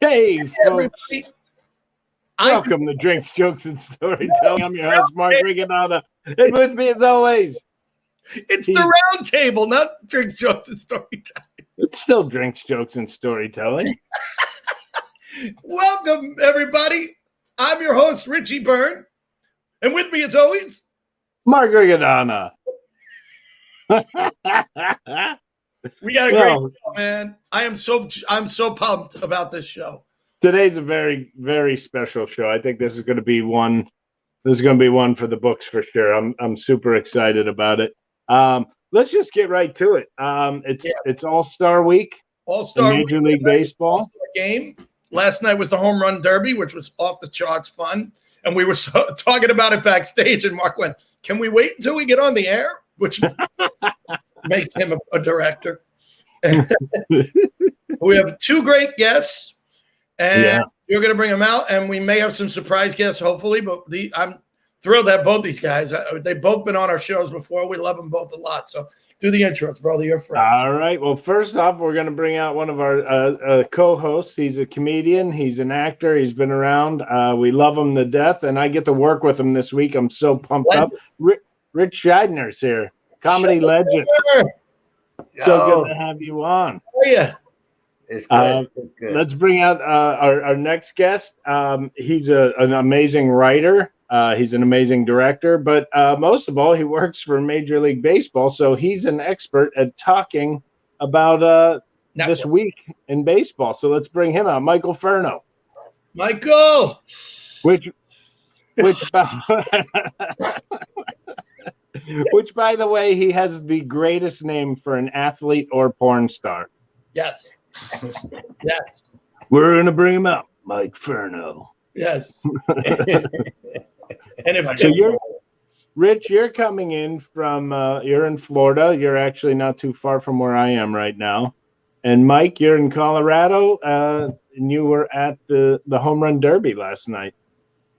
Hey, folks. Everybody. Welcome to Drinks, Jokes, and Storytelling. I'm your host, Mark Rigonata. And with me, as always, it's the round table, not Drinks, Jokes, and Storytelling. It's still Drinks, Jokes, and Storytelling. Welcome, everybody. I'm your host, Richie Byrne. And with me, as always, Mark Rigonata. We got a great show, man. I'm so pumped about this show. Today's a very, very special show. I think this is going to be one. This is going to be one for the books for sure. I'm super excited about it. Let's just get right to it. It's All-Star Week. All-Star Major League Baseball All-Star Game. Last night was the Home Run Derby, which was off the charts fun. And we were talking about it backstage, and Mark went, "Can we wait until we get on the air?" Which makes him a director. We have two great guests. And you're going to bring them out, and we may have some surprise guests, hopefully. But I'm thrilled to have both these guys. They've both been on our shows before. We love them both a lot. So do the intros, brother. You're friends. All right. Well, first off, we're going to bring out one of our co-hosts. He's a comedian. He's an actor. He's been around. We love him to death, and I get to work with him this week. I'm so pumped up. Rich Scheidner's here, comedy legend. So good to have you on. Oh, yeah. It's good. It's good. Let's bring out our next guest. He's an amazing writer. He's an amazing director. But most of all, he works for Major League Baseball. So he's an expert at talking about this week in baseball. So let's bring him out. Michael Ferno. Michael! Which by the way, he has the greatest name for an athlete or porn star. Yes. Yes. We're going to bring him out, Mike Furno. Yes. Rich, you're coming in from, you're in Florida. You're actually not too far from where I am right now. And Mike, you're in Colorado, and you were at the Home Run Derby last night.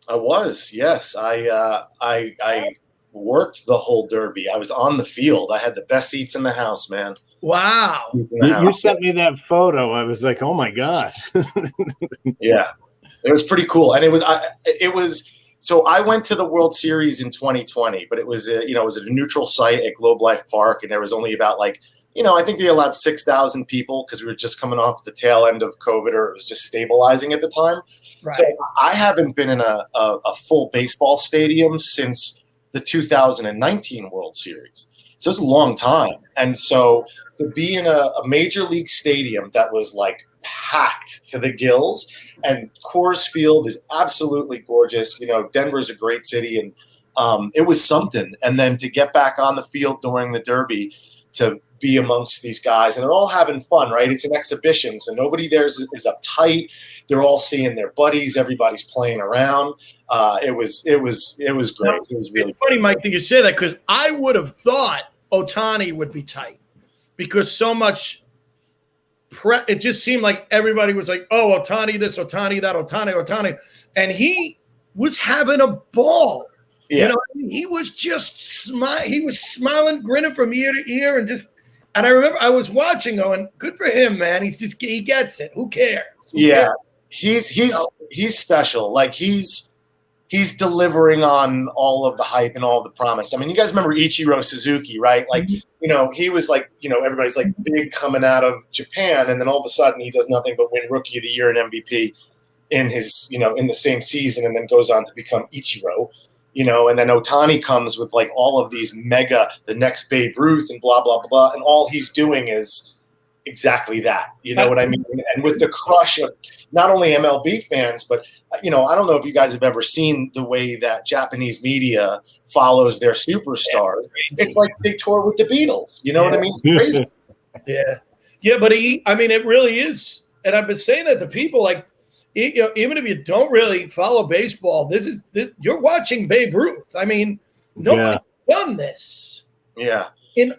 I was, yes. I worked the whole Derby. I was on the field. I had the best seats in the house, man. Wow. You sent me that photo. I was like, oh my God. Yeah, it was pretty cool. And it was, so I went to the World Series in 2020, but it was, it was at a neutral site at Globe Life Park. And there was only about I think they allowed 6,000 people because we were just coming off the tail end of COVID, or it was just stabilizing at the time. Right. So I haven't been in a full baseball stadium since the 2019 World Series. So it's a long time. And so to be in a major league stadium that was like packed to the gills, and Coors Field is absolutely gorgeous. Denver's a great city, and it was something. And then to get back on the field during the Derby, to be amongst these guys, and they're all having fun, right? It's an exhibition, so nobody there is uptight. They're all seeing their buddies. Everybody's playing around. It was great. It was really funny, cool. Mike, that you say that, because I would have thought Ohtani would be tight, because so much it just seemed like everybody was like, oh, Ohtani this, Ohtani that, Ohtani, and he was having a ball. Yeah. He was just he was smiling, grinning from ear to ear, and I remember I was watching, going, good for him, man. He gets it. Who cares? He's special. Like he's delivering on all of the hype and all of the promise. I mean, you guys remember Ichiro Suzuki, right? Like, he was like, everybody's like big coming out of Japan, and then all of a sudden he does nothing but win Rookie of the Year and MVP in his, in the same season, and then goes on to become Ichiro. And then Ohtani comes with like all of these the next Babe Ruth and blah, blah, blah. And all he's doing is exactly that. You know what I mean? And with the crush of not only MLB fans, but, I don't know if you guys have ever seen the way that Japanese media follows their superstars. It's like they tour with the Beatles. You know what I mean? It's crazy. Yeah. Yeah, but it really is. And I've been saying that to people, like, even if you don't really follow baseball, you're watching Babe Ruth. I mean, nobody's done this. Yeah. In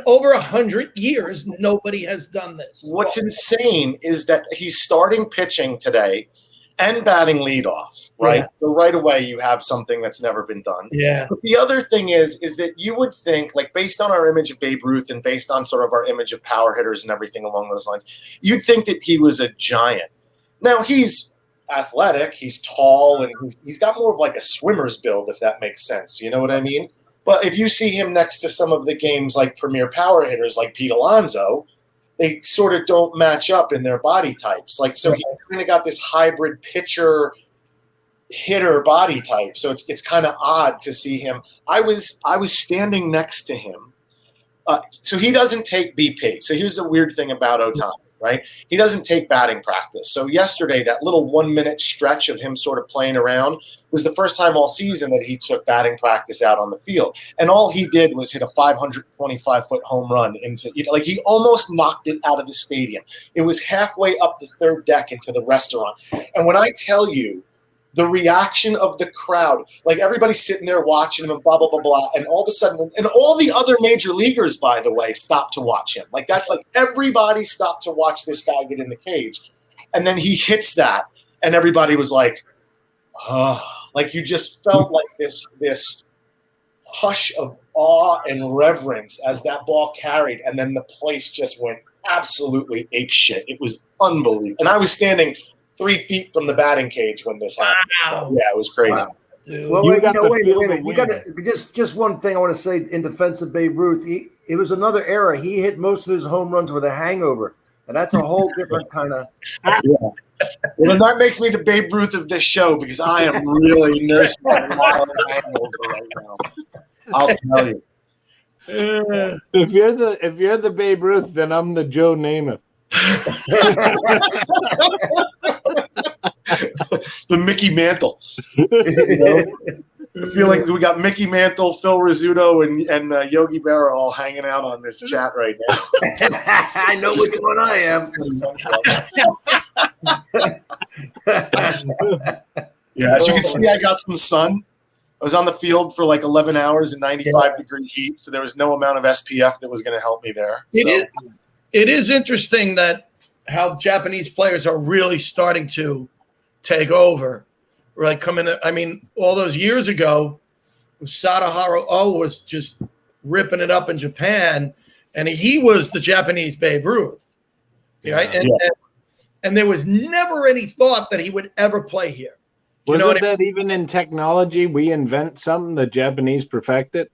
over 100 years, nobody has done this. What's insane is that he's starting pitching today and batting leadoff, right? Yeah. So right away you have something that's never been done. Yeah. But the other thing is that you would think, like, based on our image of Babe Ruth and based on sort of our image of power hitters and everything along those lines, you'd think that he was a giant. Now he's athletic, he's tall, and he's got more of like a swimmer's build, if that makes sense. You know what I mean? But if you see him next to some of the game's like premier power hitters like Pete Alonso, they sort of don't match up in their body types. Like, so he kind of got this hybrid pitcher hitter body type. So it's kind of odd to see him. I was standing next to him. So he doesn't take BP. So here's the weird thing about Ohtani, right? He doesn't take batting practice. So yesterday, that little 1 minute stretch of him sort of playing around was the first time all season that he took batting practice out on the field. And all he did was hit a 525-foot home run into, like, he almost knocked it out of the stadium. It was halfway up the third deck into the restaurant. And when I tell you, the reaction of the crowd, like everybody's sitting there watching him and blah, blah, blah, blah. And all of a sudden, and all the other major leaguers, by the way, stopped to watch him. Like, that's like everybody stopped to watch this guy get in the cage. And then he hits that, and everybody was like, oh, like you just felt like this hush of awe and reverence as that ball carried. And then the place just went absolutely apeshit. It was unbelievable. And I was standing 3 feet from the batting cage when this happened. Wow. Yeah, it was crazy. Wow. Well, wait a minute. You got just one thing I want to say in defense of Babe Ruth. It was another era. He hit most of his home runs with a hangover, and that's a whole different kind of. Yeah. Well, that makes me the Babe Ruth of this show because I am really nursing a wild hangover right now. I'll tell you. If you're the Babe Ruth, then I'm the Joe Namath. The Mickey Mantle. You know? I feel like we got Mickey Mantle, Phil Rizzuto, and Yogi Berra all hanging out on this chat right now. I know which one I am. Yeah, as you can see, I got some sun. I was on the field for like 11 hours in 95-degree heat, so there was no amount of SPF that was going to help me there. It is interesting that how Japanese players are really starting to take over. Like coming, I mean, all those years ago, Sadaharu was just ripping it up in Japan, and he was the Japanese Babe Ruth, right? And there was never any thought that he would ever play here. Wasn't that even in technology? We invent something, the Japanese perfect it.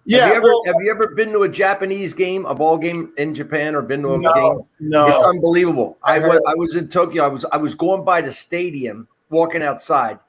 Yeah. Have you ever been to a Japanese game, a ball game in Japan, or been to a game? No. It's unbelievable. I was in Tokyo. I was going by the stadium, walking outside,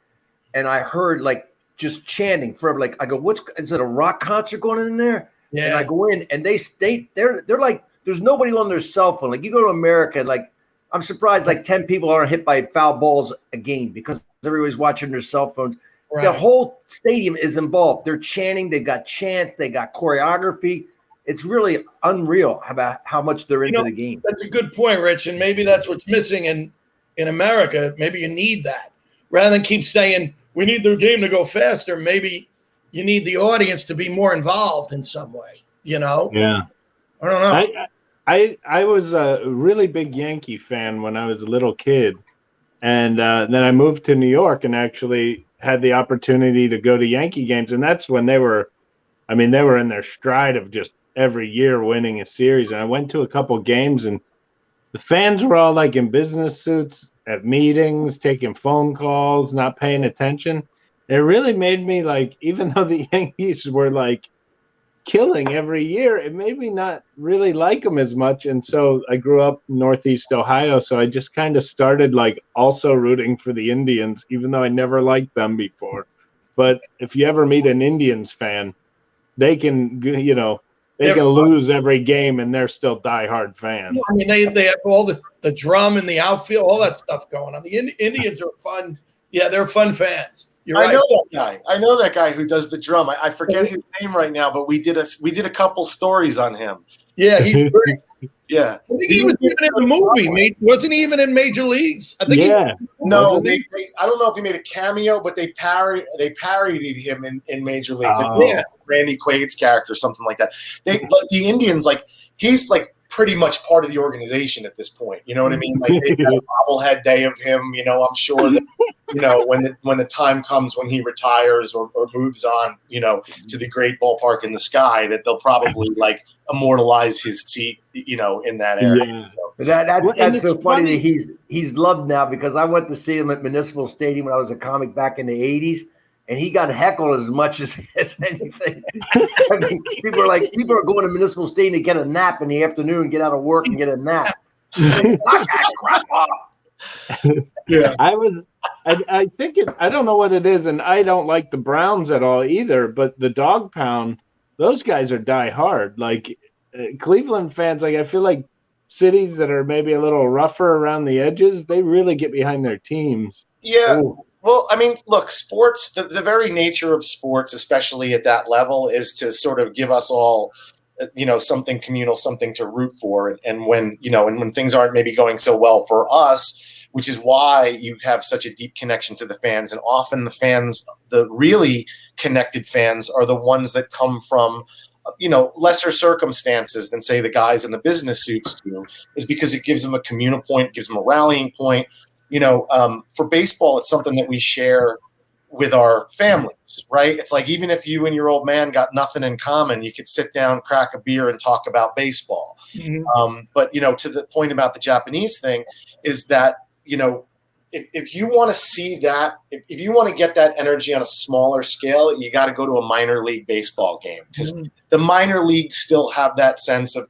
and I heard like just chanting forever. Like I go, is it a rock concert going on in there? Yeah. And I go in, and they're like, there's nobody on their cell phone. Like you go to America, like I'm surprised like 10 people aren't hit by foul balls a game because everybody's watching their cell phones. Right. The whole stadium is involved. They're chanting. They got chants. They got choreography. It's really unreal about how much they're into the game. That's a good point, Rich. And maybe that's what's missing in America. Maybe you need that. Rather than keep saying, we need the game to go faster, maybe you need the audience to be more involved in some way, you know? Yeah. I don't know. I was a really big Yankee fan when I was a little kid. And then I moved to New York and actually had the opportunity to go to Yankee games. And that's when they were in their stride of just every year winning a series. And I went to a couple games and the fans were all like in business suits at meetings, taking phone calls, not paying attention. It really made me like, even though the Yankees were like killing every year, it made me not really like them as much. And so I grew up in Northeast Ohio, so I just kind of started like also rooting for the Indians, even though I never liked them before. But if you ever meet an Indians fan, they can lose every game and they're still diehard fans. I mean, they have all the drum in the outfield, all that stuff going on. The Indians are fun. Yeah, they're fun fans. You're right. I know that guy who does the drum. I forget his name right now, but we did a couple stories on him. Yeah, he's great. Yeah, I think he was even in the movie. Wasn't he even in Major Leagues? I think. Yeah. No, I don't know if he made a cameo, but they parodied him in Major Leagues. Randy Quaid's character, something like that. The Indians, like, he's like pretty much part of the organization at this point. You know what I mean? Like they've got a bobblehead day of him. You know, I'm sure that when the time comes when he retires or moves on, to the great ballpark in the sky, that they'll probably like immortalize his seat, in that area. Yeah. So. But that's so funny that he's loved now, because I went to see him at Municipal Stadium when I was a comic back in the 80s. And he got heckled as much as anything. I mean, people are going to Municipal Stadium to get a nap in the afternoon, get out of work and get a nap. Knock that crap off. Yeah, I think I don't know what it is, and I don't like the Browns at all either. But the Dog Pound, those guys are die hard. Like Cleveland fans, like I feel like cities that are maybe a little rougher around the edges, they really get behind their teams. Yeah. Ooh. Well, I mean, look, sports, the very nature of sports, especially at that level, is to sort of give us all, something communal, something to root for. And when things aren't maybe going so well for us, which is why you have such a deep connection to the fans. And often the fans, the really connected fans, are the ones that come from, lesser circumstances than, say, the guys in the business suits do, is because it gives them a communal point, it gives them a rallying point. For baseball, it's something that we share with our families, right? It's like, even if you and your old man got nothing in common, you could sit down, crack a beer, and talk about baseball. Mm-hmm. But to the point about the Japanese thing is that, if you want to see that, if you want to get that energy on a smaller scale, you got to go to a minor league baseball game, because the minor leagues still have that sense of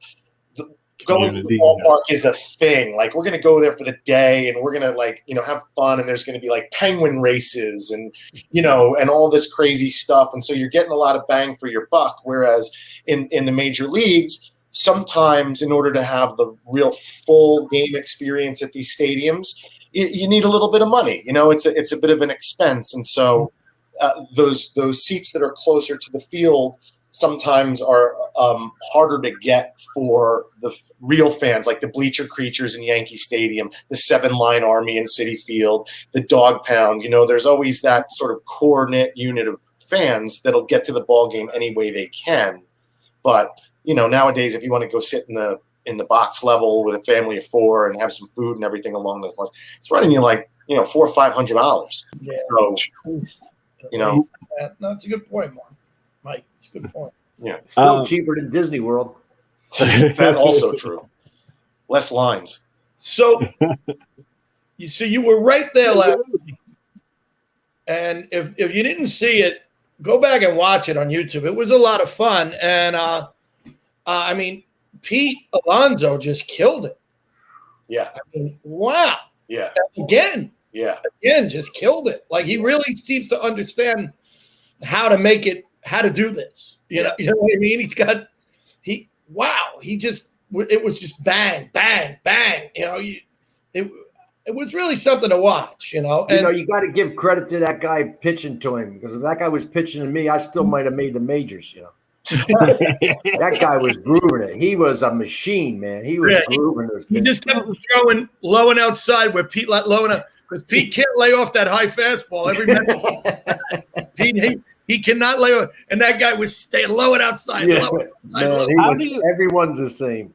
going to the ballpark is a thing. Like, we're going to go there for the day, and we're going to have fun, and there's going to be like penguin races and and all this crazy stuff. And so you're getting a lot of bang for your buck. Whereas in the major leagues, sometimes in order to have the real full game experience at these stadiums, you need a little bit of money. It's a bit of an expense. And so those seats that are closer to the field sometimes are harder to get for the real fans, like the bleacher creatures in Yankee Stadium, the 7-line army in Citi Field, the Dog Pound. There's always that sort of core knit unit of fans that'll get to the ball game any way they can. But nowadays, if you want to go sit in the box level with a family of 4 and have some food and everything along those lines, it's running you like $400 or $500. Yeah. So That's a good point, Mike. It's a good point. Yeah, Still cheaper than Disney World. that also true. Less lines. So you were right there last week, and if you didn't see it, go back and watch it on YouTube. It was a lot of fun, and I mean, Pete Alonso just killed it. Yeah. I mean, wow. Yeah. Again, just killed it. Like, he really seems to understand how to make it, how to do this. You know what I mean? It was just bang, bang, bang. It was really something to watch, And you got to give credit to that guy pitching to him, because if that guy was pitching to me, I still might have made the majors, That guy was grooving it. He was a machine, man. He was grooving those pitches. He just kept throwing low and outside where Pete let low and out, because Pete can't lay off that high fastball every minute. Pete, he cannot lay off, and that guy was staying low and outside. Yeah. Everyone's the same.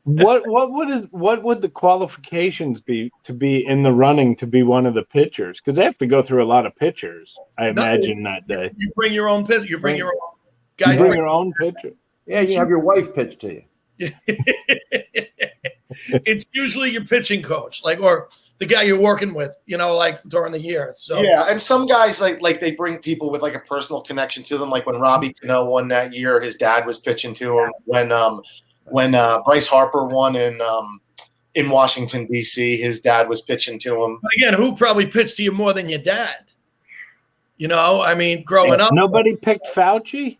What would the qualifications be to be in the running to be one of the pitchers? Because they have to go through a lot of pitchers, I imagine, that day. You bring your own pitcher. You bring your own guys. You bring your own pitcher. Yeah, you have your wife pitch to you. It's usually your pitching coach, or the guy you're working with, during the year. So yeah, and some guys like they bring people with like a personal connection to them. Like when Robbie Cano won that year, his dad was pitching to him. When Bryce Harper won in Washington D.C., his dad was pitching to him. But again, who probably pitched to you more than your dad? I mean, growing up, nobody picked Fauci.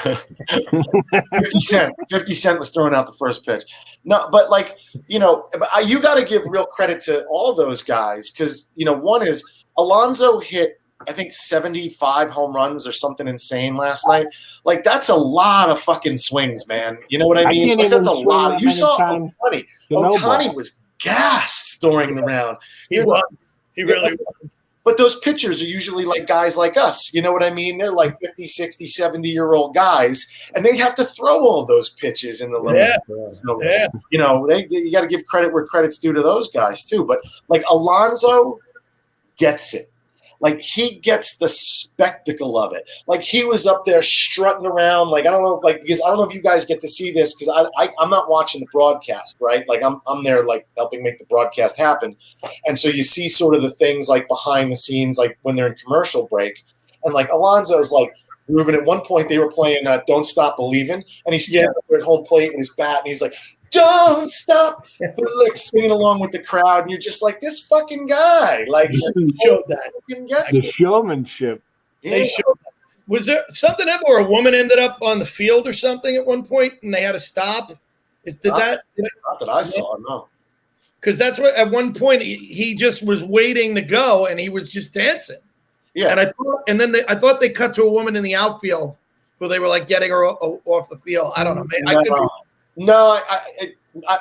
50 Cent was throwing out the first pitch. No, but you got to give real credit to all those guys, because one is Alonso hit, I think, 75 home runs or something insane last night. Like, that's a lot of fucking swings, man. You know what I mean? That's a lot. You saw Ohtani. Ohtani was gassed during the round. He was. He really was. But those pitchers are usually like guys like us. You know what I mean? They're like 50, 60, 70-year-old guys, and they have to throw all those pitches in the limited. So, you know, you got to give credit where credit's due to those guys too. But like Alonso gets it. Like he gets the spectacle of it. Like he was up there strutting around. Like I don't know, like because I don't know if you guys get to see this because I'm not watching the broadcast, right? Like I'm there like helping make the broadcast happen, and so you see sort of the things like behind the scenes, like when they're in commercial break, and like Alonso's like Ruben. At one point they were playing "Don't Stop Believin'," and he's standing there at home plate with his bat, and he's like, "Don't stop," like singing along with the crowd, and you're just like, this fucking guy, like showed that the showmanship. They showed that. Was there something where a woman ended up on the field or something at one point, and they had to stop? Not that I saw, no. Because that's what at one point he just was waiting to go, and he was just dancing. Yeah, and I thought they cut to a woman in the outfield where they were like getting her off the field. I don't know, man. No,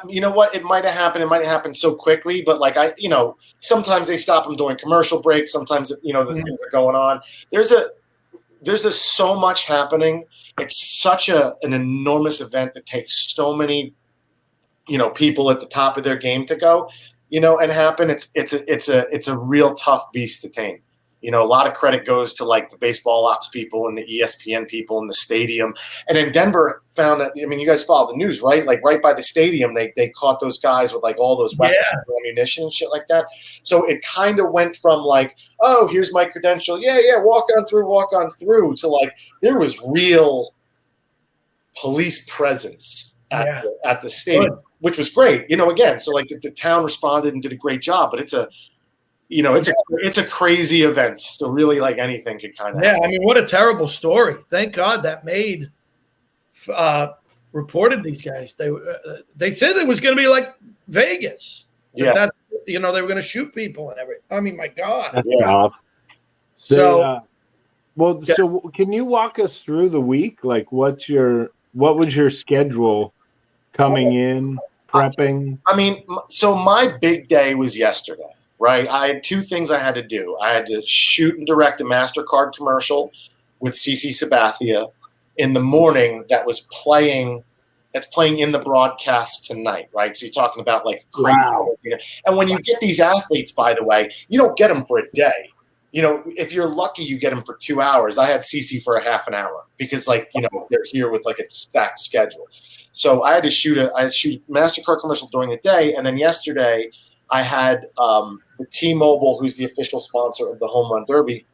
you know what? It might have happened. It might have happened so quickly, but like sometimes they stop them during commercial breaks. Sometimes the things are going on. There's so much happening. It's such an enormous event that takes so many, people at the top of their game to go, and happen. It's a real tough beast to tame. A lot of credit goes to like the baseball ops people and the ESPN people in the stadium. And then Denver found that, you guys follow the news, right? Like right by the stadium, they caught those guys with like all those weapons and ammunition and shit like that. So it kind of went from like, oh, here's my credential. Yeah, walk on through to like, there was real police presence at the stadium, which was great. Again, so like the town responded and did a great job, but it's a crazy event. So really, like anything could kind of happen. I mean, what a terrible story. Thank God that made reported these guys. They said it was going to be like Vegas. That they were going to shoot people and everything. I mean, my God. That's tough. So, so can you walk us through the week? Like, what was your schedule coming in, prepping? I mean, so my big day was yesterday. Right, I had two things I had to do. I had to shoot and direct a MasterCard commercial with CC Sabathia in the morning that's playing in the broadcast tonight, right? So you're talking about like crazy. Wow. And when you get these athletes, by the way, you don't get them for a day. If you're lucky, you get them for 2 hours. I had CC for a half an hour because they're here with like a stacked schedule. So I had to shoot a MasterCard commercial during the day, and then yesterday I had the T-Mobile, who's the official sponsor of the Home Run Derby.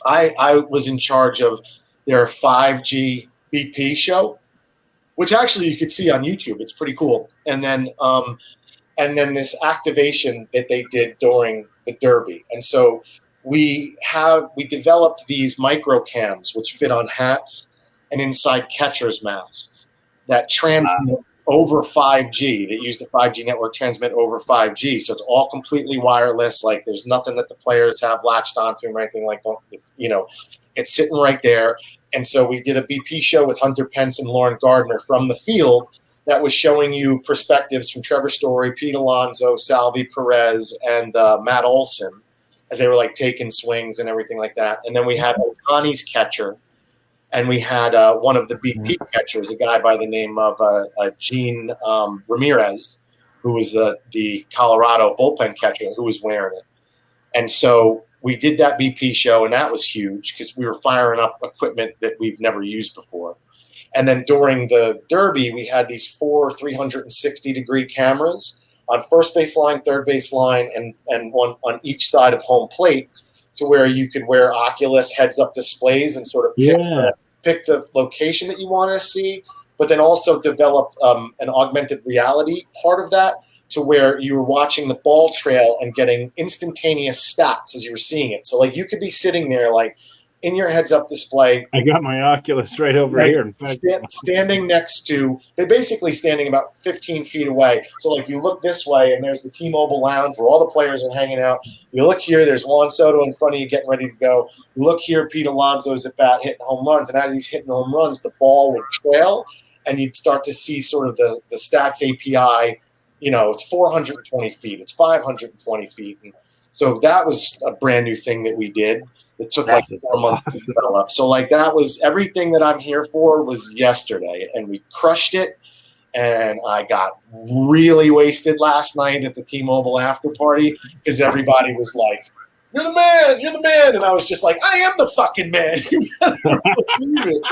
I was in charge of their 5G BP show, which actually you could see on YouTube. It's pretty cool. And then this activation that they did during the Derby. And so we developed these micro cams which fit on hats and inside catchers' masks that transmit over 5G. They use the 5G network, transmit over 5G. So it's all completely wireless. Like there's nothing that the players have latched onto or anything like that. It's sitting right there. And so we did a BP show with Hunter Pence and Lauren Gardner from the field that was showing you perspectives from Trevor Story, Pete Alonso, Salvi Perez, and Matt Olson as they were like taking swings and everything like that. And then we had Otani's catcher. And we had one of the BP catchers, a guy by the name of Gene Ramirez, who was the Colorado bullpen catcher who was wearing it. And so we did that BP show, and that was huge because we were firing up equipment that we've never used before. And then during the Derby, we had these 4 360-degree cameras on first base line, third base line, and one on each side of home plate to where you could wear Oculus heads-up displays and sort of pick the location that you want to see, but then also developed an augmented reality part of that to where you were watching the ball trail and getting instantaneous stats as you were seeing it. So like you could be sitting there like in your heads-up display. I got my Oculus right over here. In fact. Standing next to, they're basically standing about 15 feet away. So like you look this way and there's the T-Mobile lounge where all the players are hanging out. You look here, there's Juan Soto in front of you getting ready to go. You look here, Pete Alonso's at bat hitting home runs. And as he's hitting home runs, the ball would trail and you'd start to see sort of the stats API. It's 420 feet. It's 520 feet. So that was a brand new thing that we did. It took like 4 months to develop. So like that was everything that I'm here for was yesterday, and we crushed it. And I got really wasted last night at the T-Mobile after party because everybody was like, "You're the man, you're the man," and I was just like, "I am the fucking man." You better believe it.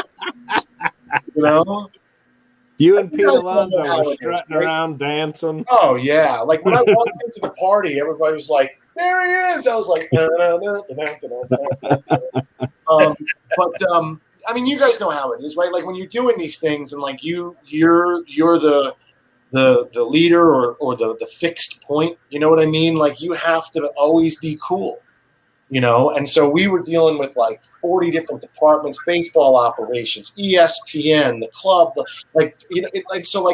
You know. You and Pete Alonso were strutting around, dancing. Oh yeah, like when I walked into the party, everybody was like, "There he is!" I was like, I mean, you guys know how it is, right? Like when you're doing these things, and like you're the leader or the fixed point. You know what I mean? Like you have to always be cool. You know, and so we were dealing with like 40 different departments, baseball operations, ESPN, the club,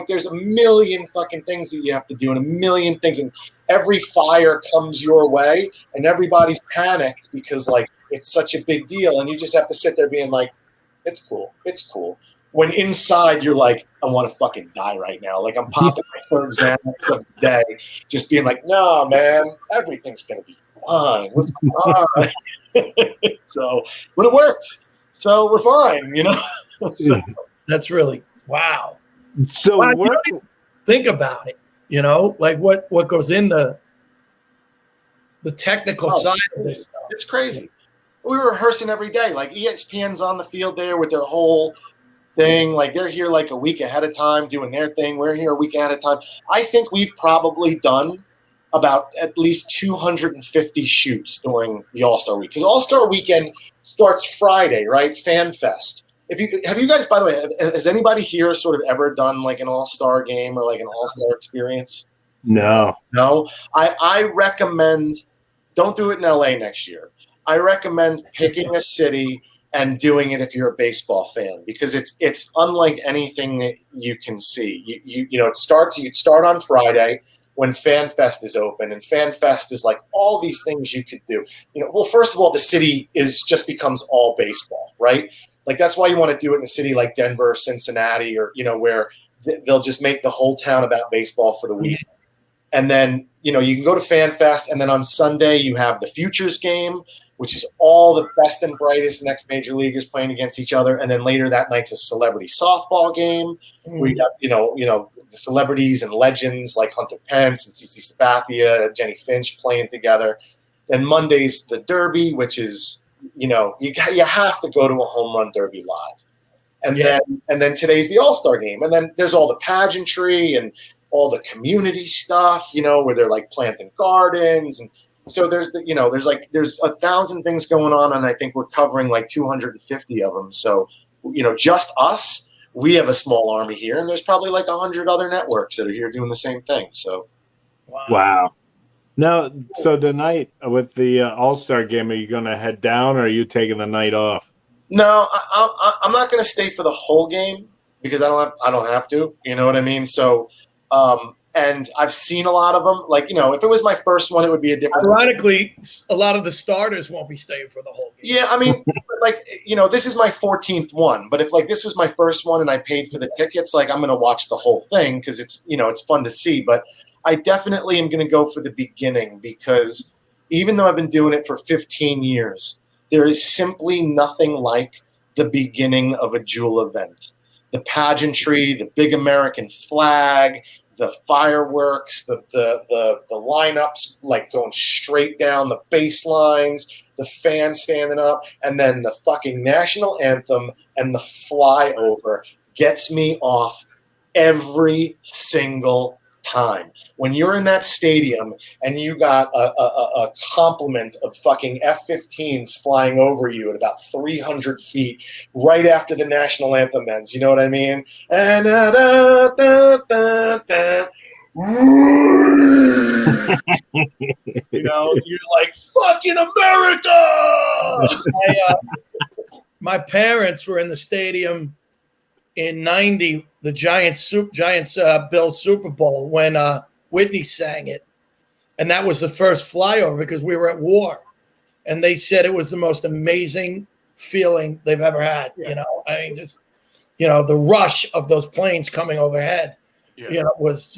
there's a million fucking things that you have to do and a million things, and every fire comes your way and everybody's panicked because like it's such a big deal, and you just have to sit there being like, it's cool. When inside you're like, I want to fucking die right now. Like I'm popping my third Xanax of the day, just being like, no, man, everything's going to be fine. We're fine. So, but it works. So we're fine, you know? So, that's really, wow. So think about it, you know, like what goes into the technical side of this stuff. It's crazy. We were rehearsing every day. Like ESPN's on the field there with their whole thing. Like they're here like a week ahead of time doing their thing. We're here a week ahead of time. I think we've probably done about at least 250 shoots during the All-Star week. Because All-Star weekend starts Friday, right? Fan Fest. Have you guys, by the way, has anybody here sort of ever done like an All-Star game or like an All-Star experience? No. I recommend, don't do it in LA next year. I recommend picking a city and doing it if you're a baseball fan, because it's unlike anything that you can see. You'd start on Friday when Fan Fest is open, and Fan Fest is like all these things you could do. You know, well, first of all, the city just becomes all baseball, right? Like that's why you want to do it in a city like Denver, Cincinnati, or where they'll just make the whole town about baseball for the week. And then you can go to Fan Fest, and then on Sunday you have the Futures game, which is all the best and brightest next major leaguers playing against each other. And then later that night's a celebrity softball game where you got, the celebrities and legends like Hunter Pence and CC Sabathia, Jenny Finch playing together. Then Monday's the Derby, which is, you have to go to a home run derby live. And then today's the All-Star game. And then there's all the pageantry and all the community stuff, where they're like planting gardens. And so there's 1,000 things going on, and I think we're covering like 250 of them. So, just us, we have a small army here, and there's probably like 100 other networks that are here doing the same thing. So, wow. Now, so tonight with the All-Star game, are you going to head down, or are you taking the night off? No, I'm not going to stay for the whole game because I don't have to. You know what I mean? So. And I've seen a lot of them. Like, if it was my first one, it would be a different. Ironically, a lot of the starters won't be staying for the whole game. Yeah, I mean, this is my 14th one. But if this was my first one and I paid for the tickets, I'm going to watch the whole thing because it's fun to see. But I definitely am going to go for the beginning because even though I've been doing it for 15 years, there is simply nothing like the beginning of a Jewel event. The pageantry, the big American flag, the fireworks, the lineups going straight down the baselines, the fans standing up, and then the fucking national anthem and the flyover gets me off every single time. When you're in that stadium and you got a complement of fucking F-15s flying over you at about 300 feet right after the national anthem ends, you know what I mean? And you're like, fucking America! My parents were in the stadium in '90, the Giants Bills Super Bowl, when Whitney sang it, and that was the first flyover because we were at war, and they said it was the most amazing feeling they've ever had. Yeah. The rush of those planes coming overhead, was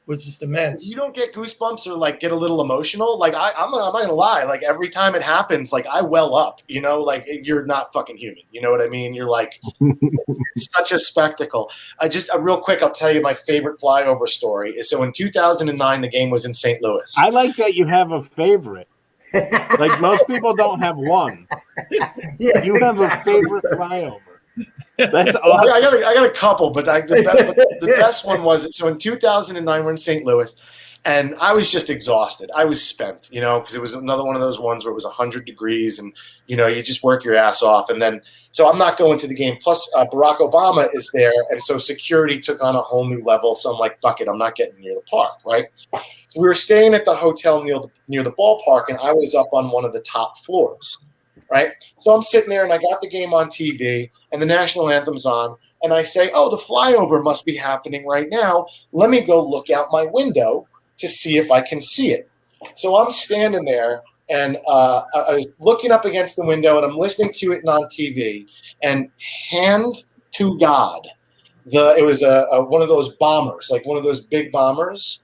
was just immense. You don't get goosebumps or like get a little emotional. Like I'm not gonna lie. Like every time it happens, like I well up. You know, like you're not fucking human. You know what I mean? You're like, it's such a spectacle. I just real quick, I'll tell you my favorite flyover story. So in 2009, the game was in St. Louis. I like that you have a favorite. Like most people don't have one. Yeah, You have a favorite flyover. That's awesome. I got a couple, but the best one was, so in 2009 we're in St. Louis, and I was just exhausted. I was spent, you know, because it was another one of those ones where it was 100 degrees, and you know you just work your ass off, and then so I'm not going to the game. Plus Barack Obama is there, and so security took on a whole new level. So I'm like, fuck it, I'm not getting near the park, right? So we were staying at the hotel near the ballpark, and I was up on one of the top floors. Right, so I'm sitting there and I got the game on TV and the national anthem's on, and I say, "Oh, the flyover must be happening right now. Let me go look out my window to see if I can see it." So I'm standing there and I was looking up against the window and I'm listening to it on TV. And hand to God, it was one of those bombers, like one of those big bombers,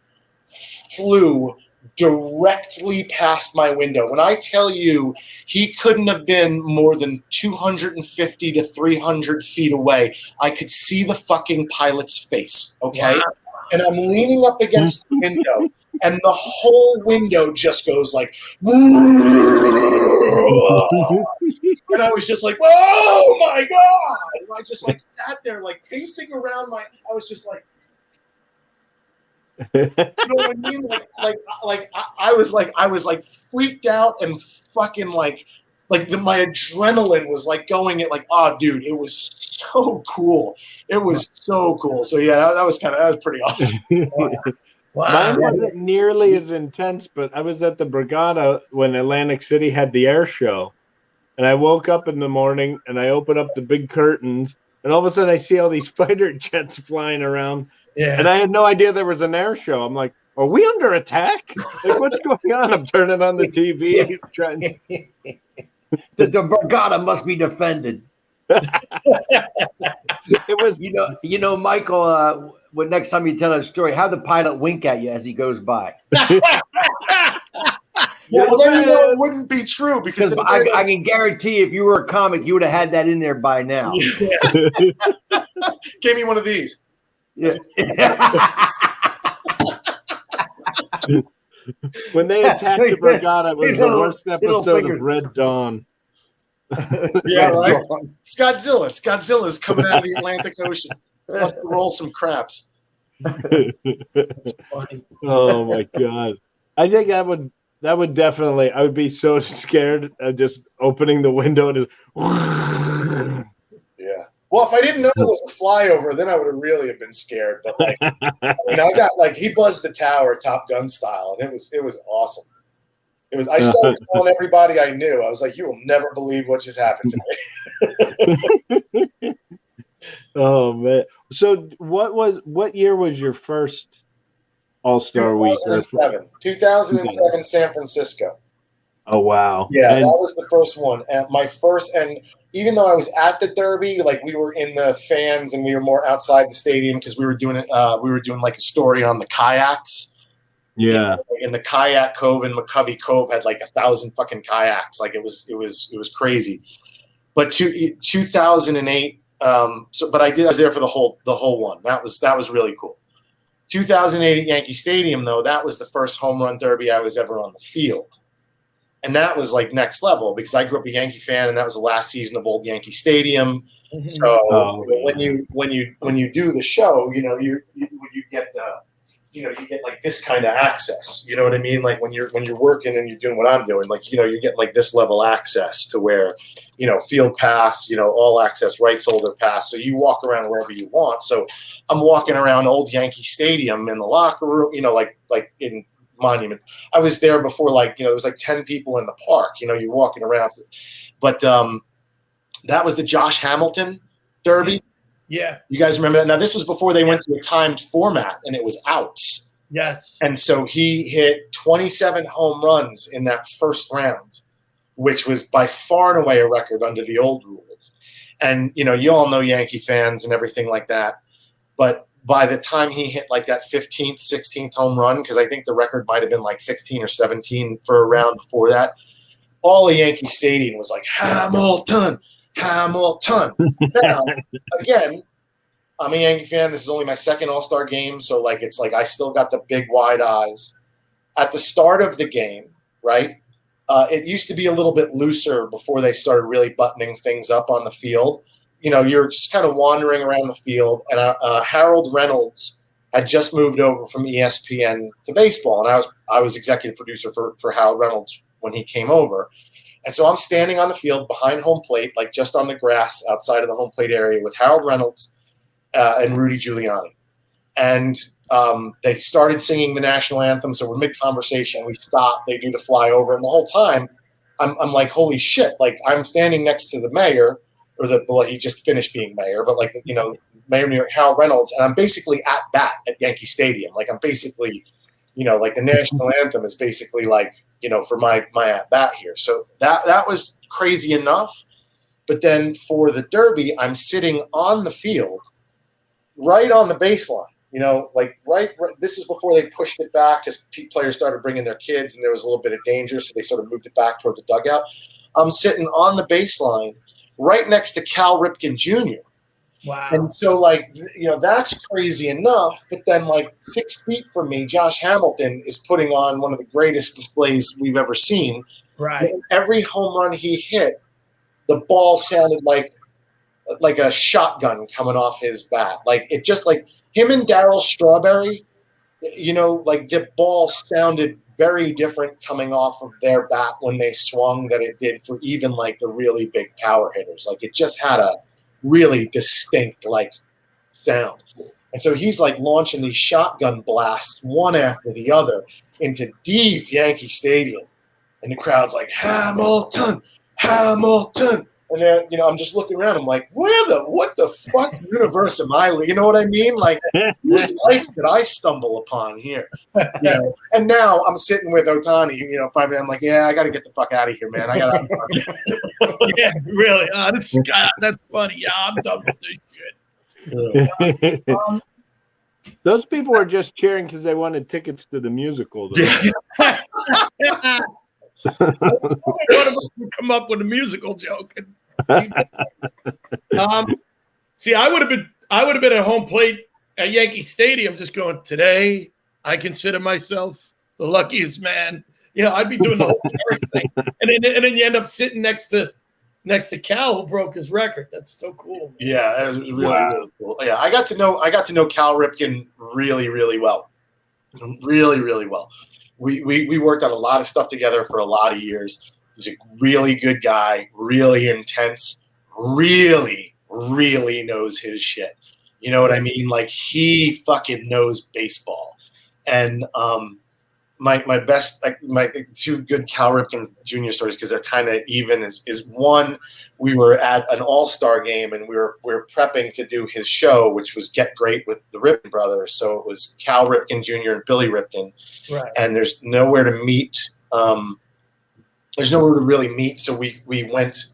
flew directly past my window. When I tell you he couldn't have been more than 250 to 300 feet away, I could see the fucking pilot's face, okay? Wow. And I'm leaning up against the window, and the whole window just goes like, and I was just like, oh my God! And I just like sat there like pacing around I was just like, you know what I mean? I was like freaked out and fucking my adrenaline was like going at like, oh dude, it was so cool. It was so cool. So yeah, that was pretty awesome. Wow. Mine wasn't nearly as intense, but I was at the Brigada when Atlantic City had the air show, and I woke up in the morning and I opened up the big curtains, and all of a sudden I see all these fighter jets flying around. Yeah. And I had no idea there was an air show. I'm like, are we under attack? Like, what's going on? I'm turning on the TV. Trying. The Brigada must be defended. It was, you know, Michael. When next time you tell that story, have the pilot wink at you as he goes by. Yeah, well, then you know it wouldn't be true because I can guarantee if you were a comic, you would have had that in there by now. Yeah. Give me one of these. Yeah. When they attacked the Brigada, it was the worst episode of Red Dawn. Yeah, right? It's Godzilla. It's Godzilla's coming out of the Atlantic Ocean. Let's roll some craps. Oh my God. I think that would definitely, I would be so scared of just opening the window and just yeah. Well, if I didn't know it was a flyover, then I would have really have been scared. But like, I got like, he buzzed the tower Top Gun style, and it was awesome. I started telling everybody I knew. I was like, you will never believe what just happened to me. Oh man. So what year was your first All-Star Week? 2007 San Francisco. Oh wow. Yeah, that was the first one. And even though I was at the Derby, like we were in the fans and we were more outside the stadium because we were doing like a story on the kayaks. Yeah. In the kayak cove in McCovey Cove had like 1,000 fucking kayaks. Like it was crazy. But 2008. But I was there for the whole one. That was really cool. 2008 at Yankee Stadium, though, that was the first home run derby I was ever on the field. And that was like next level because I grew up a Yankee fan, and that was the last season of old Yankee Stadium. So when you do the show, you get like this kind of access. You know what I mean? Like when you're working and you're doing what I'm doing, like you're getting like this level access to where field pass, all access, rights holder pass. So you walk around wherever you want. So I'm walking around old Yankee Stadium in the locker room, like in Monument. I was there before, there was like 10 people in the park. You're walking around. But that was the Josh Hamilton Derby. Yeah. You guys remember that? Now, this was before they went to a timed format, and it was outs. Yes. And so he hit 27 home runs in that first round, which was by far and away a record under the old rules. And, you all know Yankee fans and everything like that. But by the time he hit like that 15th, 16th home run, because I think the record might have been like 16 or 17 for a round before that, all of Yankee Stadium was like, Hamilton, Hamilton. Now, again, I'm a Yankee fan. This is only my second All-Star game, so like it's like I still got the big wide eyes. At the start of the game, right, it used to be a little bit looser before they started really buttoning things up on the field. You know, you're just kind of wandering around the field, and Harold Reynolds had just moved over from ESPN to baseball, and I was executive producer for Harold Reynolds when he came over. And so I'm standing on the field behind home plate, like just on the grass outside of the home plate area with Harold Reynolds and Rudy Giuliani. And they started singing the national anthem, so we're mid-conversation. We stop, they do the flyover, and the whole time I'm like, holy shit, like I'm standing next to the mayor, well, he just finished being mayor, but like, you know, Mayor of New York, Harold Reynolds, and I'm basically at bat at Yankee Stadium. Like I'm basically, you know, like the national anthem is basically like, you know, for my at bat here. So that was crazy enough. But then for the Derby, I'm sitting on the field, right on the baseline. You know, like right. This is before they pushed it back because players started bringing their kids, and there was a little bit of danger, so they sort of moved it back toward the dugout. I'm sitting on the baseline, right next to Cal Ripken Jr. Wow. And so, like, you know, that's crazy enough. But then, like, 6 feet from me, Josh Hamilton is putting on one of the greatest displays we've ever seen. Right. And every home run he hit, the ball sounded like a shotgun coming off his bat. Like, it just, like, him and Darryl Strawberry, you know, like, the ball sounded very different coming off of their bat when they swung than it did for even, like, the really big power hitters. Like, it just had a really distinct like sound. And so he's like launching these shotgun blasts one after the other into deep Yankee Stadium. And the crowd's like, Hamilton, Hamilton. And then, you know, I'm just looking around. I'm like, what the fuck universe am I? You know what I mean? Like, whose life did I stumble upon here? You know? And now I'm sitting with Ohtani, you know, I'm like, yeah, I got to get the fuck out of here, man. I got to. Yeah, really. That's funny. Yeah, I'm done with this shit. Yeah. Those people were just cheering because they wanted tickets to the musical. Though. Yeah. One of us would come up with a musical joke. See, I would have been at home plate at Yankee Stadium, just going, today I consider myself the luckiest man. You know, I'd be doing the whole thing, and then you end up sitting next to Cal, who broke his record. That's so cool, man. Yeah, it was really cool. Yeah, I got to know Cal Ripken really, really well, really, really well. We worked on a lot of stuff together for a lot of years. He's a really good guy, really intense, really, really knows his shit. You know what I mean? Like, he fucking knows baseball. And my best, like, my two good Cal Ripken Jr. stories, because they're kind of even, is one, we were at an All-Star game and we were prepping to do his show, which was Get Great with the Ripken brothers. So it was Cal Ripken Jr. and Billy Ripken. Right. And there's nowhere to meet. There's nowhere to really meet. So we went.